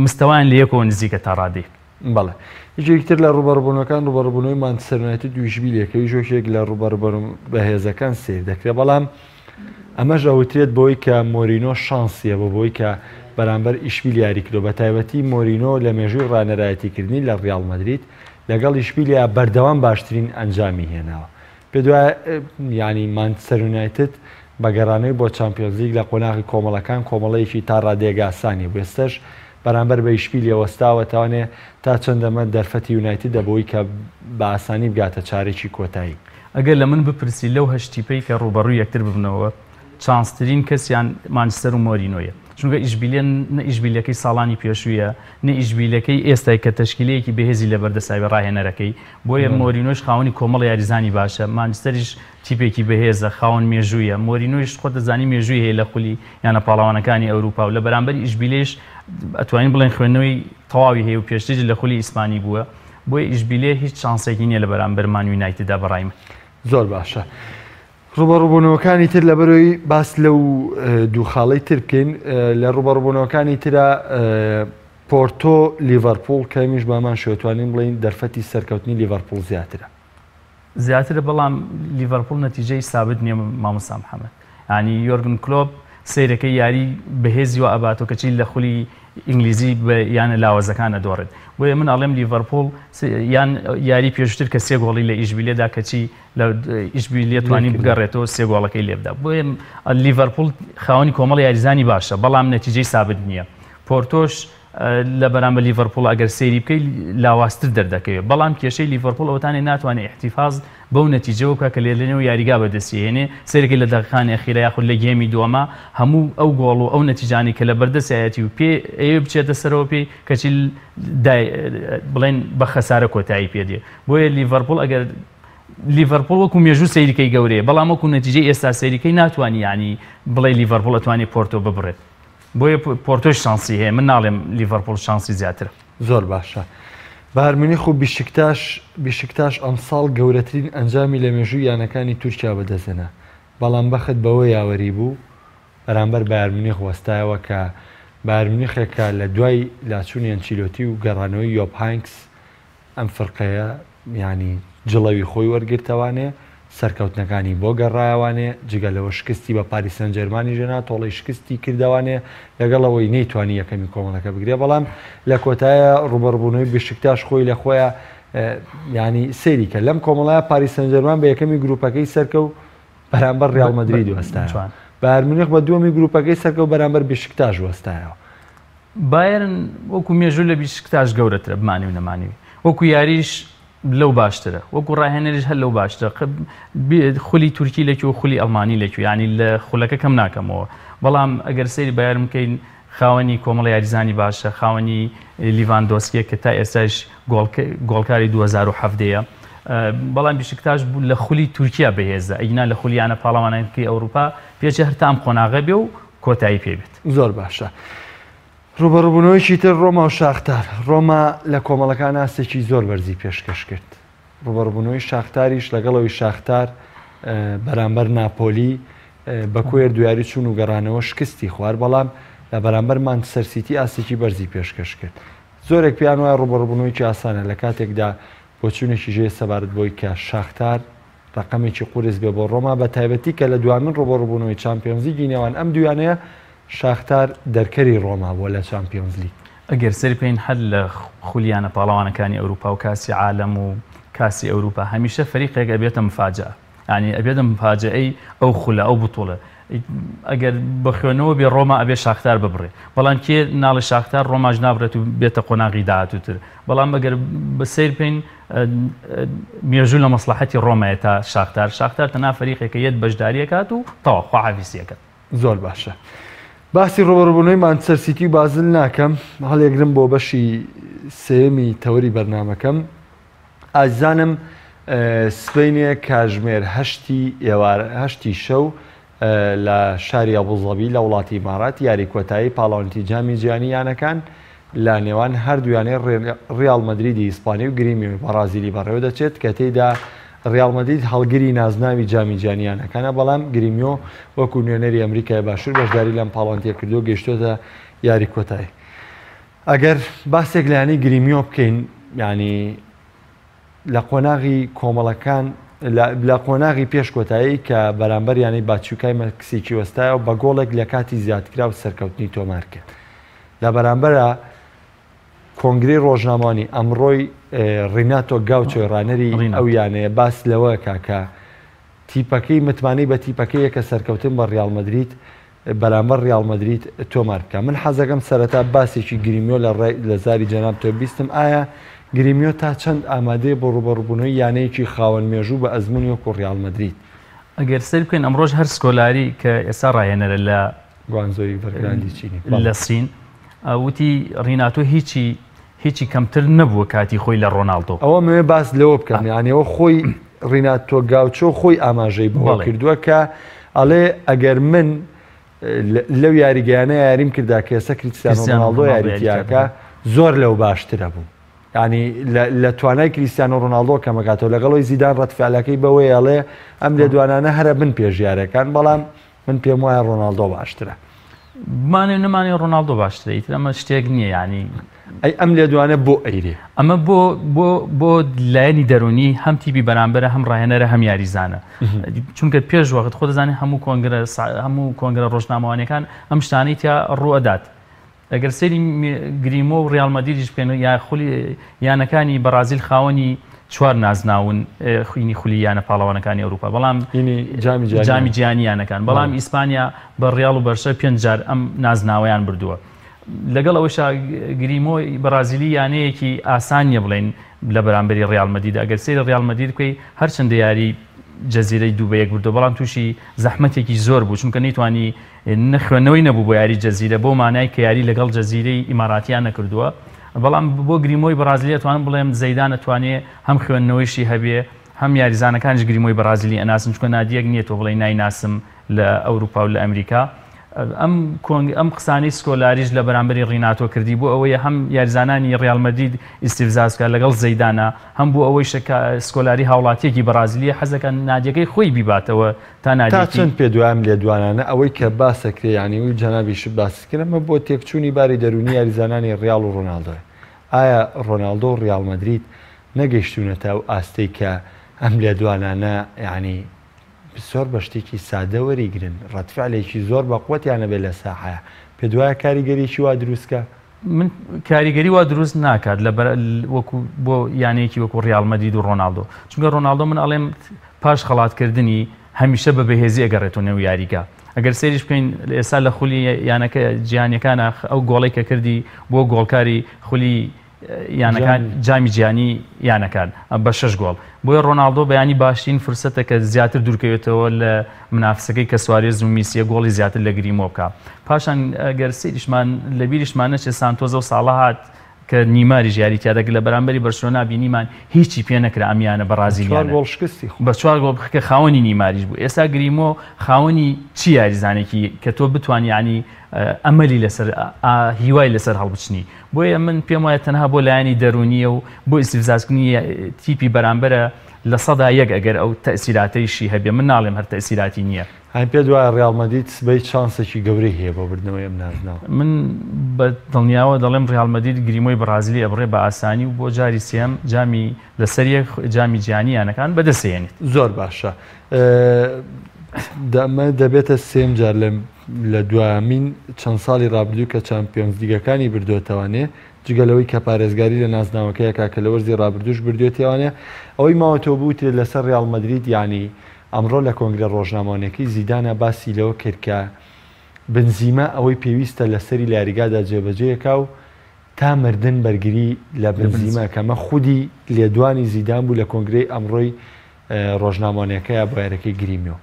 مستەوایان لە یەکەوە نزیکە تا ڕادێک بەڵێ یەکێکتر لە ڕوبەڕووبوونەکان ڕوبەڕووبوونەوەی مانچستەر یونایتد و ئیشبیلەکەی ژۆکێک لە ڕوبەڕووبوون بەهێزەکان سیر دەکرێت بەڵام ئەمەش ئەوترێت بۆی کە مۆرینۆ شانسیە بۆ بۆی کە بەرامبەر ئیشبیل یاری کردو بە تایبەتی مۆرینۆ لە مێژووی ڕانەرایەتیکردنی لە ڕیال مەدرید لەگەڵ ئیشبیلیا بەردەوام باشترین ئەنجامی هێناوە پێ دوایە ینی مانچستەر یونایتد بە گەڕانەوەی بۆ چامپیۆنز لیگ لە قۆناغی کۆمەڵەکان کۆمەڵەیەکی تا ڕادێگاسانی بێستش بەرامبەر بە ئیشبیل وەستاوە تاوانێ تا چەندەمە دەرفەتی یونایتد دەبەوەی کە بە ئاسانی بگاتە چارێکی کۆتایی ئەگەر لە من بپرسی لەو هەشتیپەی کە ڕوبەڕووی یەکتر ببنەوە چانسترین کەسیان مانچستەر و مۆرینۆیە چونکە ئیشبیلێن نە ئیشبیلەکەی ساڵانی پێشوویە نە ئیشبیلەکەی ئێستای کە تەشکیلەیەکی بەهێزی لە بەردەساوی ڕاهێنەرەکەی بۆیە مۆرینۆش خاوەنی کۆمەڵ یاریزانی باشە مانچستەریش تیپێکی بەهێزە خاوەن مێژوویە مۆرینۆیش خۆ دەزانی مێژووی هەیە لە خولی یانە پاڵاوانەکانی ئەوروپا و لە بەرامبەری ئیشبیلێش ئەتوانین بڵێن خوێندنەوەی تەواوی هەیە و پێشتر لە خولی ئیسپانی بووە بۆیە ئیشبیلێ هیچ چانسێکی نییە لە بەرامبەر مان یونایتددا بەڕای من زۆر باشە ڕوبەڕووبوونەوەکانی تر لە بەرەوەی باس لەو دووخاڵەی تر بکەین لە ڕوبەڕووبوونەوەکانی ترە پۆرتۆ لیڤەرپوڵ کەمیش بامان شێتوانین بڵین دەرفەتی سەرکەوتنی لیڤەرپوڵ زیاترە بەڵام لیڤەرپوڵ نەتیجەی سابت نییە مامۆستا محەممەد ینی یۆرگن کلۆب سیرەکەی یاری بەهێزی و ئەباتۆ کەچی لە خولی ئینگلیزی یانە لاوەزەکانە دۆڕێت بۆیە من ئەڵێم لیڤەرپوڵ یان یاری پێشتر کە سێ گۆڵی لە ئیشبیلێدا کەچی لە ئیشبیلێ توانی بگەڕێتەوە سێ گۆڵەکەی لێبدا بۆیە لیڤەرپوڵ خاوەنی کۆمەڵ یاریزانی باشە بەڵام نەتیجەی سابت نییە پۆرتۆش لە بەرامبەر لیڤەرپوڵ ئەگەر سەیری بکەی لاواستر دەردەکەوێت بەڵام کێشەی لیڤەرپوڵ ئەوتانێ ناتوانێت احتیفاز بەو نەتیجەوە بکە کە لێرەنەوە یاریگا بەدەستیهێنێ سەرێکی لە دەقەکانی ئەخیرە یاخود لە گێمی دووەمە هەموو ئەو گۆڵ و ئەو نەتیجانی کە لە بەردەستایەتی و پێ ئەوێ بچێتە سەرەوە پێی کەچی بڵێن بە خەسارە کۆتایی پێدێ بۆیە لیڤەرپوڵ ئەگەر لیڤەرپوڵ وەکو مێژوو سەیریکەی گەورەیە بەڵام وەکو نەتیجەی ئێستا سەیریکەی ناتوانانی ینی بڵێ لیڤەرپوڵ ئەتوانی پۆرتۆ ببڕێت بۆیە پۆرتۆش شانسی هەیە من ناڵێم لیڤەرپوڵ شانسی زیاترە زۆر باشە بارمنیخ و بیشکتاش ئەمساڵ گەورەترین ئەنجامی لە مێژووی یانەکانی تورکیا بەدەستێنا بەڵام بەخت بەوە یاوەری بوو بەرامبەر بارمنیخ وەستایەوە کە بارمنیخێکە لە دوای لاچوونی ئەنچیلۆتی و گەڕانەوەی یۆب هاینکس ئەم فڕقەیە ینی جڵەوی خۆی وەرگرتەوانێ سەرکەوتنەکانی بۆ گەڕایوانێ جگەلەوە شکستی بە پاریس سەن ژێرمانی ژێنا تۆڵی شکستی کردوانێ لەگەڵەوەی نەیتوانی یەکەمی کۆمەڵەکە بگرێ بەڵام لە کۆتایە ڕوبەڕبوونەوەی بیشکتاش خۆی لە خۆیان ینی سەیری کە لەم کۆمەڵایە پاریس سەن ژێرمان بە یەکەمی گروپەکەی سەرکەوت بەرامبەر ڕیال مەدرید وەستایەوە بایر مونیخ بە دووەمی گروپەکەی سەرکەوت بەرامبەر بیشکتاش وەستایەوە بایرن وەکو مێژوو لە بیشکتاش گەورەترە بمانی و نەمانیوی وەکو یاریش لەو باشترە وەکو ڕاهێنەریش هەر لەو باشترە خولی تورکی لەکی و خولی ئەڵمانی لەکی ینی لە خولەکە کەم ناکەمەوە بەڵام ئەگەر سەیری بایرم بکەین خاوەنی کۆمەڵی یاریزانی باشە، خاوەنی لیڤاندۆسکیە کە تا ئێستاش گۆڵکاری 2017ەیە. بەڵام بیشکتاش بوو لە خولی تورکیا بەهێزە، ئەینا لە خولیانە پاڵەوانەکەی ئەوروپا پێچە هەرتام قۆناغە بێ و کۆتایی پێبێت. زۆر باشە. ڕوبەڕووبوونەوەیکی تر ڕۆما و شاختار. ڕۆما لە کۆمەڵەکان ئاستێکی زۆر بەرزی پێشکەش کرد. ڕوبەڕووبوونەوەی شاختاریش لەگەڵەوەی شاختار بەرامبەر ناپۆلی بە کۆیەر دویاری چوون و گەڕانەوە شکستی خوارد، بەڵام لە بەرامبەر مانچستەر سیتی ئاستێکی بەرزی پێشکەش کرد. زۆرێک پیان وایە ڕوبەڕووبوونەوەیکی ئاسانە لە کاتێکدا بۆ چوونێکی ژێ سەبارەت بۆی کە شاختار ڕقەمێکی قورس بێ بۆ ڕۆما، بە تایبەتی کە لە دوامن ڕوبەڕووبوونەوەی چامپیۆنز لیگی نێوان ئەم دوانەیە شاختار دەرکەری ڕۆما بۆ لە چامپیۆنز لیگ. ئەگەر سەری پێین هەر لە خولیانە پاڵەوانەکانی ئەوروپا و کاسی عالەم و کاسی ئەوروپا هەمیشە فەریقێک ئەبێتە مفاجە، ینی ئەبێتە مفاجەی ئەو خولە ئەو بتوڵە. ئەگەر بەخوێنەوە بێ ڕۆما ئەبێ شاختار ببڕێ، بەڵام کێ ناڵی شاختار ڕۆماژ نابرێت و بێتە قۆناغی داهاتووتر. بەڵام ئەگەر بە سیر پێین مێژوو لە مەسلحەتی ڕۆمایە تا شاختار تەنها فەریقێکە یەت بەشداریەکات و تەواو خواحافیزیەکەت. زۆر باشە. باسی ڕوبەڕووبوونەوەی مانچستەر سیتی بازل ناکەم، هەڵێگرم بۆ بەشی سێمی تەوری بەرنامەکەم. ئازانم سبەینێ کاژمێر هەشتی شەو لە شاری ئەبوزەبی لە وڵاتی ئیمارات یاری کۆتایی پاڵەوانتی جامی جیهانییانەکان لە نێوان هەردووانەی ڕیال مەدریدی ئیسپانی و گریمی بەرازیلی بەڕێوە دەچێت کە تێیدا ڕیال مەدرید هەڵگری نازناوی جامی جیهانییانەکانە، بەڵام گریمیۆ وەکو نوێنەری ئەمریکای باشوور بەشداری لەم پاڵەوانتیە کردو گەیشتۆتە یاری کۆتایی. ئەگەر باسێک لایەنەی گریمیۆ بکەین، ینی لە قۆناغی کۆمەڵەکان لە قۆناغی پێش کۆتایی کە بەرامبەر یانەی باچووکای مەکسیکی وەستایە و بە گۆڵێک لە کاتی زیادکرا و سەرکەوتنی تۆمار کرد. لە بەرامبەرە کۆنگری ڕۆژنامەوانی ئەمڕۆی ڕیناتۆ گاوچۆی ڕانەری ئەو یانەیە باس لەوە کاکە تیپەکەی متمانەی بە تیپەکەیە کە سەرکەوتن بە ڕیال مەدرید بەرامبەر ڕیال مەدرید تۆمار بکە. من حەزەکەم سەرەتا باسێکی گریمیۆ لە زاری جەناب تۆ بیستم، ئایا گریمیۆ تا چەند ئامادەیە بۆ ڕوبەڕووبوونەوەی یانەیەکی خاوەن مێژوو بە ئەزمموی وەکو ڕیال مەدرید؟ ئەگەر سەر بکەین ئەمڕۆژ هەر سکۆلاری کە ئێستا ڕاهێنەرە لە گوانزۆی بەرگراندی چینی لە سین وتی ڕیناتۆ هیچی کەمتر نەبووە کاتی خۆی لە ڕۆناڵدۆ. ئەوە مێ باس لەوە بکەم، یانەوە خۆی ڕیناتۆ گاوچۆ خۆی ئاماژەی بۆ کردووە کە ئەڵێ ئەگەر من لەو یاریگەیانە یاریم کردا کە ئێستا کریستیانۆ ڕۆناڵدۆ یاریتیاکە زۆر لەو باشترە بوو. ینی لە توانای کریستیانۆ ڕۆناڵدۆ کەمەکاتەوە لەگەڵەوەی زیدان ڕەتفعلەکەی بەوەی ئەڵێ ئەم لێ دوانانە هەرە بن پێژیارەکان، بەڵام من پێم وایە ڕۆناڵدۆ باشترە. بمانێ نەمانێ ڕۆناڵدۆ باشترە، ئیتر ئەمە شتێک نییە، ینی ئەم لێ دوانە بۆ ئەیرێ ئەمە بۆ لایەنی دەرونی هەم تیبی بەرامبەرە هەم ڕاهێنەرە هەم یاریزانە. چونکە پێش وەخت خۆ دەزانێت هەموو کۆنگرە ڕۆژنامەوانیەکان ئەم شتانەی تیا ڕوئەدات. ئەگەر سەری گریمۆ و ڕیال مەدریدیش بکەین یانەکانی بەرازیل خاوەنی چوار نازناون خوینی خولی یانە پاڵەوانەکانی ئەوروپا، بەڵام جامی جیهانییانەکان، بەڵام ئیسپانیا بە ڕیال و بەرشە 5 جار ئەم نازناوەیان بردووە. لەگەڵ ئەوەشا گریمۆ بەرازیلی یانەیەکی ئاسانیە بڵێن لە بەرامبەری ڕیال مەدرید. ئەگەر سەیری ڕیال مەدرید بکەی هەرچەندە یاری جەزیرەی دووبەیەک بردو، بەڵام تووشی زەحمەتێکی زۆر بوو، چونکە نەیتوانی نەخوێنەوەی نەبوو بۆ یاری جەزیرە، بۆ مانای کە یاری لەگەڵ جەزیرەی ئیماراتیان نەکردووە. بەڵام بۆ گریمۆی بەرازیلی توانم بڵێم زەیدان ئەتوانێ هەم خوێندنەوەیشی هەبێ هەم یاریزانەکانش گریمۆی بەرازیلی ئەناسن، چونکە نادیەک نییە تۆ بڵێ نایناسم لە ئەوروپا و لە ئەمریکا. ئەم قسانەی سکۆلاریش لە بەرامبەری ڕیناتۆ کردی بۆ ئەوەیە هەم یاریزانانی ڕیال مەدرید ئیستیفزازکە لەگەڵ زەیدانە، هەم بۆ ئەوەی سکۆلاری هاوڵاتیەکی بەرازیلیە حەزەکە نادیەکەی خۆی بیباتەوە تا چەند پێ دوام لێ دوانانە ئەوەی کە باسەکرێ ینی وی جەنابیش باسکردمە بۆ تێکچوونی باری دەرونی یاریزانانی ڕیال و ڕۆناڵدۆ. ئایا ڕۆناڵدۆ و ڕیال مەدرید نەگەیشتونەتە ئەو ئاستەی کە ئەم لێ دوانانە ینی زۆر بە شتێکی سادە وەریگرن، ڕەتفعلێکی زۆر بە قوتیانە بێ لە ساحەیە، پێ دوایە کاریگەریی وا دروستکە؟ من کاریگەری وا دروست ناکات بۆ یانەیەکی وەکو ڕیال مەدرید و ڕۆناڵدۆ، چونکە ڕۆناڵدۆ من ئەڵێم پاش خەڵاتکردنی هەمیشە بە بەهێزی ئەگەڕێتەوە نێو یاریگا. ئەگەر سێریش بکەین ئێستا لە خولی یانەکە جیهانیەکانە ئەو گۆڵی کە کردی بۆ گۆڵکاری خولی یانەکان جامی جیانی یانەکان بە 6 گۆڵ. بۆیە ڕۆناڵدۆ بەیانی باشترین فرسەتە کە زیاتر دوورکەوێتەوە لە منافسەکەی کە سوارێز و میسیە گۆڵی زیاتر لە گریمۆ بکە. پاشان گەر سەیریشمان لە بیریشمان نەچێت سانتۆزە و ساڵە هات کە نیماری ژیاری تیادەگە لە بەرامبەری بەرسلۆنا بینیمان هیچی پێ نەکرا ئەمیانە بە ڕازیلیانە بە 4 گۆڵ بخکە خاوەنی نیماریش بوو. ئێستا گریمۆ خاوەنی چی یاریزانێکی کە تۆ بتوانانی ینی ئەمەلی لەسەر هیوای لەسەر هەڵبچنی. بۆیە من پێم وایە تەنها بۆ لایانی دەرونیە و بۆ ئیسیفزازکردنی تیپی بەرامبەرە لە 100 ئەگەر ئەو تەئسیراتەیشی هەبێ من ناڵێم هەر تەئسیراتی نییە. هەم پێ دوایە ڕیاڵ مەدرید سبەی چانسێکی گەورەی هەیە بۆ بردنەوەی ئەم نازناوە. من بە دڵنیاوە دەڵێم ڕیاڵ مەدرید گریمۆی بەرازیلی ئەبڕێ بە ئاسانی و بۆ جاری سێم جامی لەسەر جامی جیهانییانەکان بەدەستێنێت. زۆر باشە. ئەمە دەبێتە سێم جار لە دوامین چەند ساڵی ڕابردوو کە چامپیۆنز لیگەکانی بردوێتەوانێ جگەلەوەی کە پارێزگاری لە نازناوەکەیەکە کە لە وەرزی ڕابردووش بردوێتەوانێ ئەوەی ماوەتۆ بووتێ لەسەر ڕیاڵ مەدرید ینی ئەمڕۆ لە کۆنگرە ڕۆژنامەوانیەکەی زیدانە باسی لەوە کرد کە بنزیمە ئەوەی پێویستە لەسەری لاریگادا جێبەجێیەکە و تا مردن بەرگری لە بنزیمە کەمە خودی لێدوانی زیدان بوو لە کۆنگرەی ئەمڕۆی ڕۆژنامەوانیەکەیە بۆ یارەکەی گریمیۆ.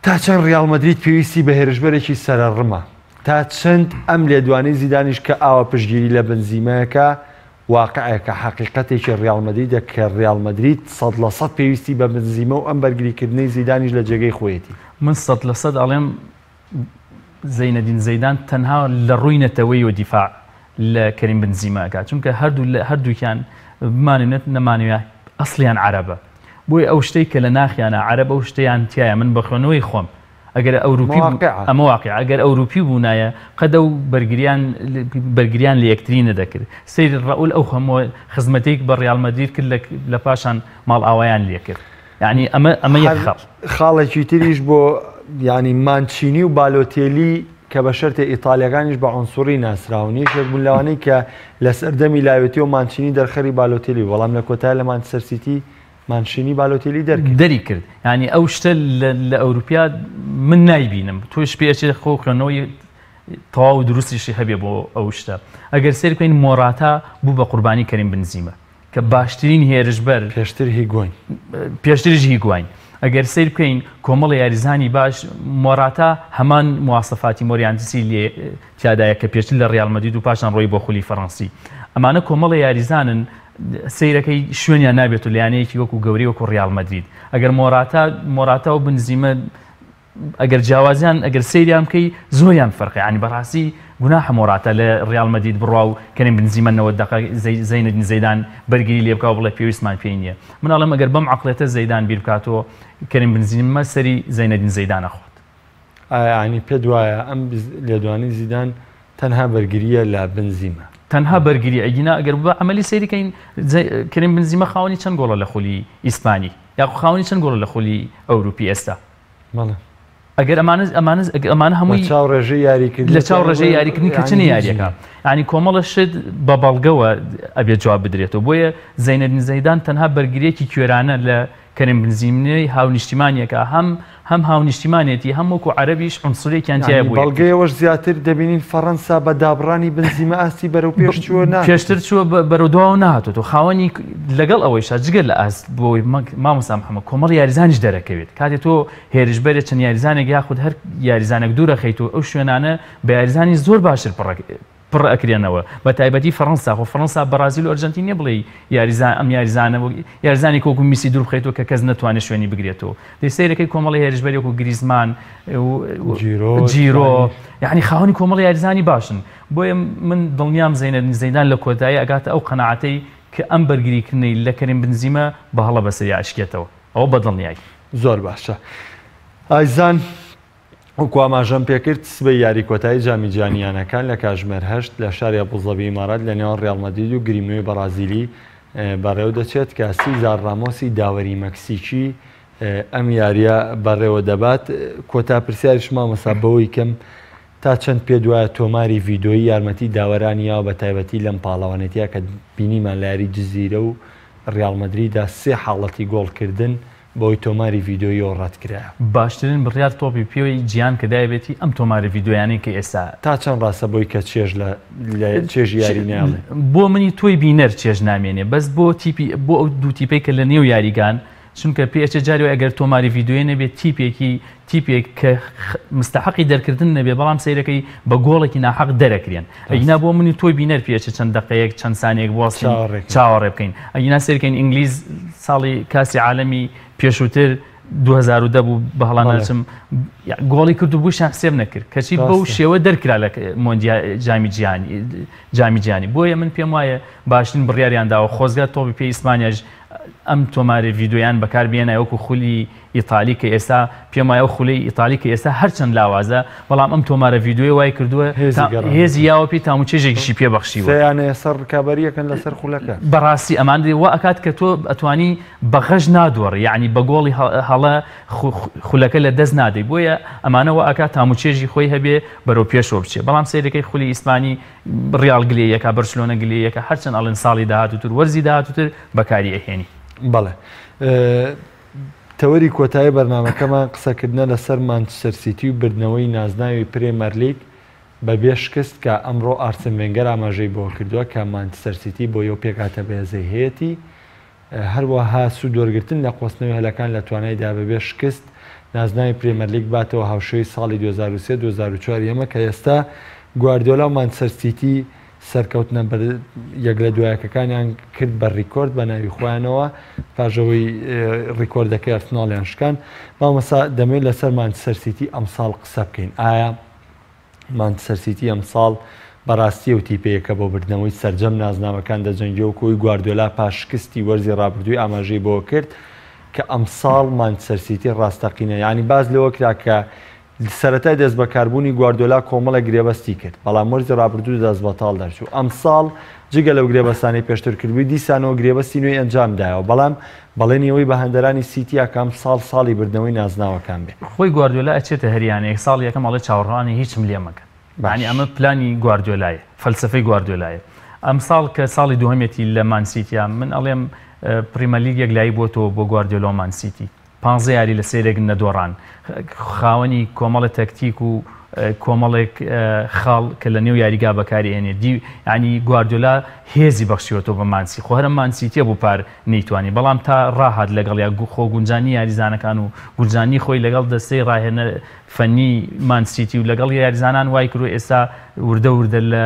تا چەند ڕیاڵ مەدرید پێویستی بە هێرشبەرێکی سەرڕمە تا چەند ئەم لێدوانی زیدانیش کە ئاوە پشتگیری لە بنزیمەیەکە واقعەکە حقیقەتێکی ڕیاڵ مەدریدە کە ڕیاڵ مەدرید 100% پێویستی بە بنزیمە و ئەم بەرگریکردنەی زیدانیش لە جێگەی خۆیەتی. من 100% ئەڵێم زەینەدین زەیدان تەنها لە ڕووی نەتەوەی و دیفاع لە کەریم بنزیمەکە چونکە هەردووکیان بمانێت نەمانوێ ئەسڵیان عەرەبە. بۆی ئەو شتەی کە لە ناخیانە عەرەب ئەو شتەیان تایە من بەخۆنەوەی خۆم ئەگەر ئەوروپی ئەمە واقع ئەگەر ئەوروپی بوونایە قەدە و بەرگریان لە یەکتری نەدەکرد. سەیری ڕەئول ئەو هەموو خزمەتێک بە ڕیاڵ مەدرید کرد لە پاشان ماڵ ئاوایان لێ کرد. یعنی ئەمە یەک خاڵێکی تریش بۆ ینی مانچینی و بالۆتێلی کە بە شەرتە ئیتالیەکانیش بە عونسوری ناسراونی شێک بوون لەوانەی کە لە سەردەمی لاوێتی و مانچینی دەرخەری بالۆتێلی بەڵام لە کۆتای لە مانچستەر سیتی مانشینی بالۆتێلی دەری کرد. ینی ئەو شتە لە ئەوروپیا من نایبینم توش پێچێت خۆکردنەوەی تەواو دروستیشی هەبێ بۆ ئەو شتە. ئەگەر سێر بکەین مۆراتا بوو بە قوربانی کەریم بنزیمە کە باشترین هێرشبەر پێشتریش هیگواین. ئەگەر سیر بکەین کۆمەڵی یاریزانی باش مۆراتا هەمان مواسەفاتی مۆریانتیسی لێ تیادایە کە پێشتر لە ڕیاڵ مەدرید و پاشان ڕۆی بۆ خولی فەڕەنسی. ئەمانە کۆمەڵی یاریزانن سیرەکەی شوێنیان نابێت و لایەنەیەکی وەکو گەوری وەکو ڕیاڵ مەدرید. ئەگەر مۆراتا و بنزیمە ئەگەر جیاوازیان ئەگەر سەیریان بکەی زۆریان فەرقی ینی بەڕاستی گوناحە مۆراتا لە ڕیاڵ مەدرید بڕوا و کەریم بنزیمە 90 دقیقە زەینەدین زەیدان بەرگری لێ بکاو بڵێ پێویستمان پێی نییە. مناڵم ئەگەر بەم عەقڵێتە زەیدان بیر بکاتەوە کەریم بنزیمە سەری زەینەدین زەیدان ئەخوات. ینی پێ دوایە ئەم لێدوانی زیدان تەنها بەرگریە لە بنزیمە تەنها بەرگری ئەگینا ئەگەر بە ئەمەلی سەیریکەین کەریم بنزیمە خاوەنی چەند گۆڵە لە خولی ئیسپانی یا خاوەنی چەند گۆڵە لە خولی ئەوروپی ئێستا. ئەگەر ئەمانە هەمووی لە چاو ڕێژەی یاریکردنی کەچنی یاریەکە ینی کۆمەڵە شت بە بەڵگەوە ئەبێت جواب بدرێتەوە. بۆیە زەینەدین زەیدان تەنها بەرگریەکی کوێرانە لە کەریم بنزیمەی هاونیشتیمانیەکە هەم هاونیشتیمانێتی هەم وەکو عەرەبیش عنسوورێکیان تایە بوو. بەڵگەیەوەش زیاتر دەبینین فەڕەنسا بە دابڕانی بنزیمە ئاستی بەرەو پێش چووە پێشتر چووە بەرەو دواوە نهاتۆ خاوەنی لەگەڵ ئەوەیشا جگەل لە ئاست بۆی مامۆستا محەممەد کۆمەڵ یاریزانیش دەرەکەوێت کاتێک تۆ هێرشبەرێک چەند یاریزانێک یاخود هەر یاریزانێک دوورەخەیتەوە ئەو شوێنانە بە یاریزانی زۆر باشتر پڕ ئەکرێنەوە بە تایبەتی فەڕەنسا خۆ فەڕەنسا بەرازیل و ئەرجەنتینە بڵێ ئەم یاریزانی کۆکو میسی دوور بخەیتەوە کە کەس نەتوانێت شوێنی بگرێتەوە. دەسەیرەکەی کۆمەڵی هێرشبەرێک و گریزمان جیرۆ یعنی خاوەنی کۆمەڵی یاریزانی باشن. بۆیە من دڵنیام زەینەدین زەیدان لە کۆتایی ئەگاتە ئەو قەناعەتەی کە ئەم بەرگریکردنەی لە کەریم بنزیمە بە هەڵە بەسەری ئاشکێتەوە ئەوە بە دڵنیایی. زۆر باشە. ئایزان وەکو ئاماژەم پێکرد سبەی یاری کۆتایی جامی جیهانییانەکان لە کاتژمێر 8 لە شاری ئەبوظەبی ئیمارات لە نێوان ڕیاڵ مەدرید و گریمۆی بەرازیلی بەڕێوە دەچێت کە سیزار ڕامۆسی داوەری مەکسیکی ئەم یاریە بەڕێوە دەبات. کۆتا پرسیاریش مامەسا بەوەی کەم تا چەند پێ دوایە تۆماری ڤیدۆیی یارمەتی داوەرانی یاوە بە تایبەتی لەم پاڵەوانێتیە کە بینیمان لە یاری جزیرە و ڕیاڵ مەدریددا 3 حاڵەتی گۆڵکردن بۆی تۆماری ڤیددیۆی ئەو ڕەتکرایە. باشترین بڕیار تۆپی پێوەی گیان کە دایبێتی ئەم تۆماری ڤیددیۆیانەی کە ئێستا تا چەند ڕاستە بۆی کە چێژ لە چێژی یاری ناڵێ بۆ منی تۆی بینەر چێژ نامێنێ بەس بۆ ئەو دوو تیپەی کە لە نێو یاریگان چونکە پێچە جاری ئەگەر تۆماری ڤیددیۆی نەبێت تیپێک کە مستحقی دەرکردن نەبێ بەڵام سیرەکەی بە گۆڵێکی ناحەق دەرەکرێن ئەینا بۆ منی تۆی بینەر پێچە چەند دقەیەک چەند سانێک بۆست چاوەڕێ بکەین ئەینا سێرکەین ئینگلیز ساڵی کاسی عالەمی پێشووتر 2010 بوو بە هەڵانەچم گۆڵی کرد و بوویشان حسێب نەکرد کەچی بەو شێوە دەرکرا لە جامی جیانی بۆیە من پێم وایە باشترین بڕیاریانداوە خۆزگا تۆپی پێی ئیسپانیاش ئەم تۆماری ڤیددیۆیان بەکاربێنە وەکو خولی ئیتالی کە ئێستا پێم وایە خولی ئیتالی کە ئێستا هەرچەند لاوازە بەڵام ئەم تۆمارە ڤیددیۆی وای کردووە هێزی یاوە پێی تاموچێژێکیشی پێبەخشیوە یانە سەر ڕکابەریەکەن لەسەر خولەکە بەڕاستی ئەمان وا ئەکات کە تۆ ئەتوانی بەغەژ نادوەڕ یعنی بە گۆڵی هەڵە خولەکە لە دەست نادەی بۆیە ئەمانەوە ئەکات تاموچێژی خۆی هەبێ بەرەو پێشەوە بچێ بەڵام سیرەکەی خولی ئیسپانی ڕیال گلەیەکە بەرسلۆنە گلەیەکە هەرچەند ئەڵێن ساڵی داهاتووتر وەرزی داهاتووتر بەکاری ئەهێنی بەڵێ تەوەری کۆتایی بەرنامەکەمان قسەکردنە لەسەر مانچستەر سیتی و بردنەوەی نازناوی پرێمەر لیگ بەبێ شکست کە ئەمڕۆ ئارسن ڤێنگەر ئاماژەی بۆ کردووە کە مانچستەر سیتی بۆ یەو پێکاتە بەهێزەی هەیەی هەروەها سوود وەرگرتن لە قۆستنەوەی هەلەکان لە توانایدا بەبێ شکست نازناوی پرێمەر لیگ باتەوە هاوشێوەی ساڵی 2003-2004 ئێمە کە ئێستا گواردیۆلا و مانچستەر سیتی سەرکەوتنە یەک لە دوایەکەکانیان کرد بە ڕیکۆرد بە ناوی خۆیانەوە پاژەوەی ڕیکۆردەکەی ئەرسناڵیان شکان مامەسا دەمێت لەسەر مانچستەر سیتی ئەمساڵ قسە بکەین ئایا مانچستەر سیتی ئەمساڵ بەڕاستی و تیپەیەکە بۆ بردنەوەی سەرجەم نازناوەکان دەجەنگێ و کۆی گواردیۆلا پاشکستی وەرزی ڕابردووی ئاماژەی بۆ کرد کە ئەمساڵ مانچستەر سیتی ڕاستەقینە ینی باز لەوە کرا کە سەرەتای دەست بەکاربوونی گواردیۆلا کۆمەڵە گرێبەستی کرد بەڵام وەرزی ڕابردوو دەست بەتاڵ دەرچوو ئەمساڵ جگە لەو گرێبەستانی پێشتر کردبووی دیسانەوە گرێبەستی نوێی ئەنجامدایەوە بەڵام بەڵێنیەوەی بە هەندەرانی سیتیا کام ساڵی بردنەوەی نازناوەکان بێت خۆی گواردیۆلا ئەچێتە هەریانەیە ساڵ یەکەم ئەڵێ چاوەڕوانی هیچم لێ مەکەن بەعنی ئەمە پلانی گواردیۆلایە فەلسفەی گواردیۆلایە ئەم ساڵ کە ساڵی دووهەمێتی لە مانسیتیا من ئەڵێم پریمەر لیگ یەکلایی بۆتەوە بۆ گواردیۆلا و مانسیتی 15 یاری لە سێرێک نەدۆڕان خاوەنی کۆمەڵە تەکتیک و کۆمەڵێک خاڵ کە لە نێو یاریگا بەکارهێنێ ینی گواردیۆلا هێزی بەخشیوەتەوە بە مانسی خۆ هەرم مانسیتیە بوو پار نەیتوانی بەڵام تا ڕاهات لەگەڵ یا خۆ گونجانی یاریزانەکان و گونجانی خۆی لەگەڵ دەستەی ڕاهێنە فەنی مانسیتی و لەگەڵ یاریزانان وای کرد ئێستا وردە لە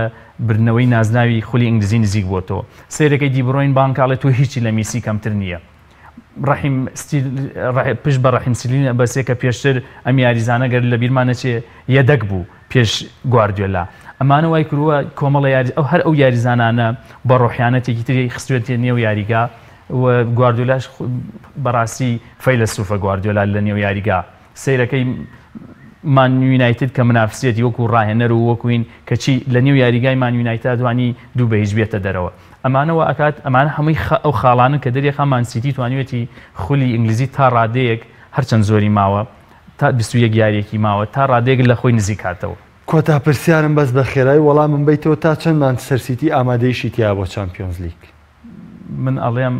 بردنەوەی نازناوی خولی ئینگلیزی نزیک بۆتەوە سێرەکەی دیبڕۆین بانکاڵێت و هیچی لە میسی کەمتر نییە پشت بە ڕەحیم سیلین بەسێ کە پێشتر ئەم یاریزانە گەر لە بیرمانەچێ یەدەک بوو پێش گواردیۆلا ئەمانە وای کردووە کۆمەڵە یاری ئەو هەر ئەو یاریزانانە بە ڕۆحیانەتێکی تری خستوێتێ نێو یاریگا و گواردیۆلاش بەڕاستی فەیلسوفە گواردیۆلا لە نێو یاریگا سەیرەکەی مان یونایتد کە منافسێتی وەکو ڕاهێنەر و وەکوین کەچی لە نێو یاریگای مان یونایتد دوانی دوو بە هیچ بێتە دەرەوە ئەمانەوە ئەکات ئەمانە هەمووی ئەو خاڵانن کە دەریێ مانسیتی توانیوێتی خولی ئینگلیزی تا ڕادەیەک هەرچەند زۆری ماوە تا 21 یاریەکی ماوە تا ڕادەیەک لە خۆی نزیکاتەوە کۆتا پرسیارم بەس بە خێرایی وەڵام من بیتەوە تا چەند مانچستەر سیتی ئامادەیشی تیا بۆ چامپیۆنز لیگ من ئەڵێم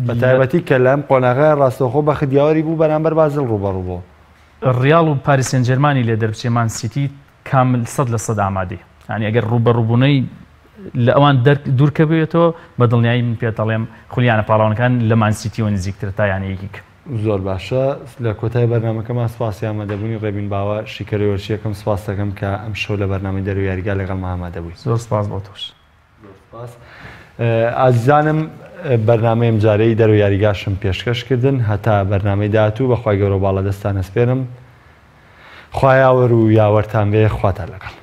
بە تایبەتی کە لەم قۆناغای ڕاستەوخۆ بە خدیاوەری بوو بەرامبەر بازل ڕوبەڕوو بۆ ڕیال و پاریس سێن جەرمانی لێ دەربچێ مانسیتی کامل 100% ئامادەی ینی ئەگەر ڕوبەڕووبوونەی لە ئەوان دوورکە بێتەوە بە دڵنیایی من پێت ئەڵێم خولیانە پاڵاوانەکان لە مانسیتیەوە نزیکتر تا یانەیەکیک زۆر باشە لە کۆتای بەرنامەکەمان سپاسی ئامادەبوونی ڕێبین باوە شیکەرەی وەرچیەکەم سپاس دەکەم کە ئەم شەو لە بەرنامەی دەرەوە یاریگا لەگەڵ ئامادەبووی زۆر سپاس بۆ تۆش ئازیزانم بەرنامەی ئەمجارەی دەرەوە یاریگاشم پێشکەشکردن هەتا بەرنامەی داهاتوو بەخوای گەورە باڵە دەستان ئەسپێرم خوای یاوەر و یاوەرتان بێ خواتان لەگەڵ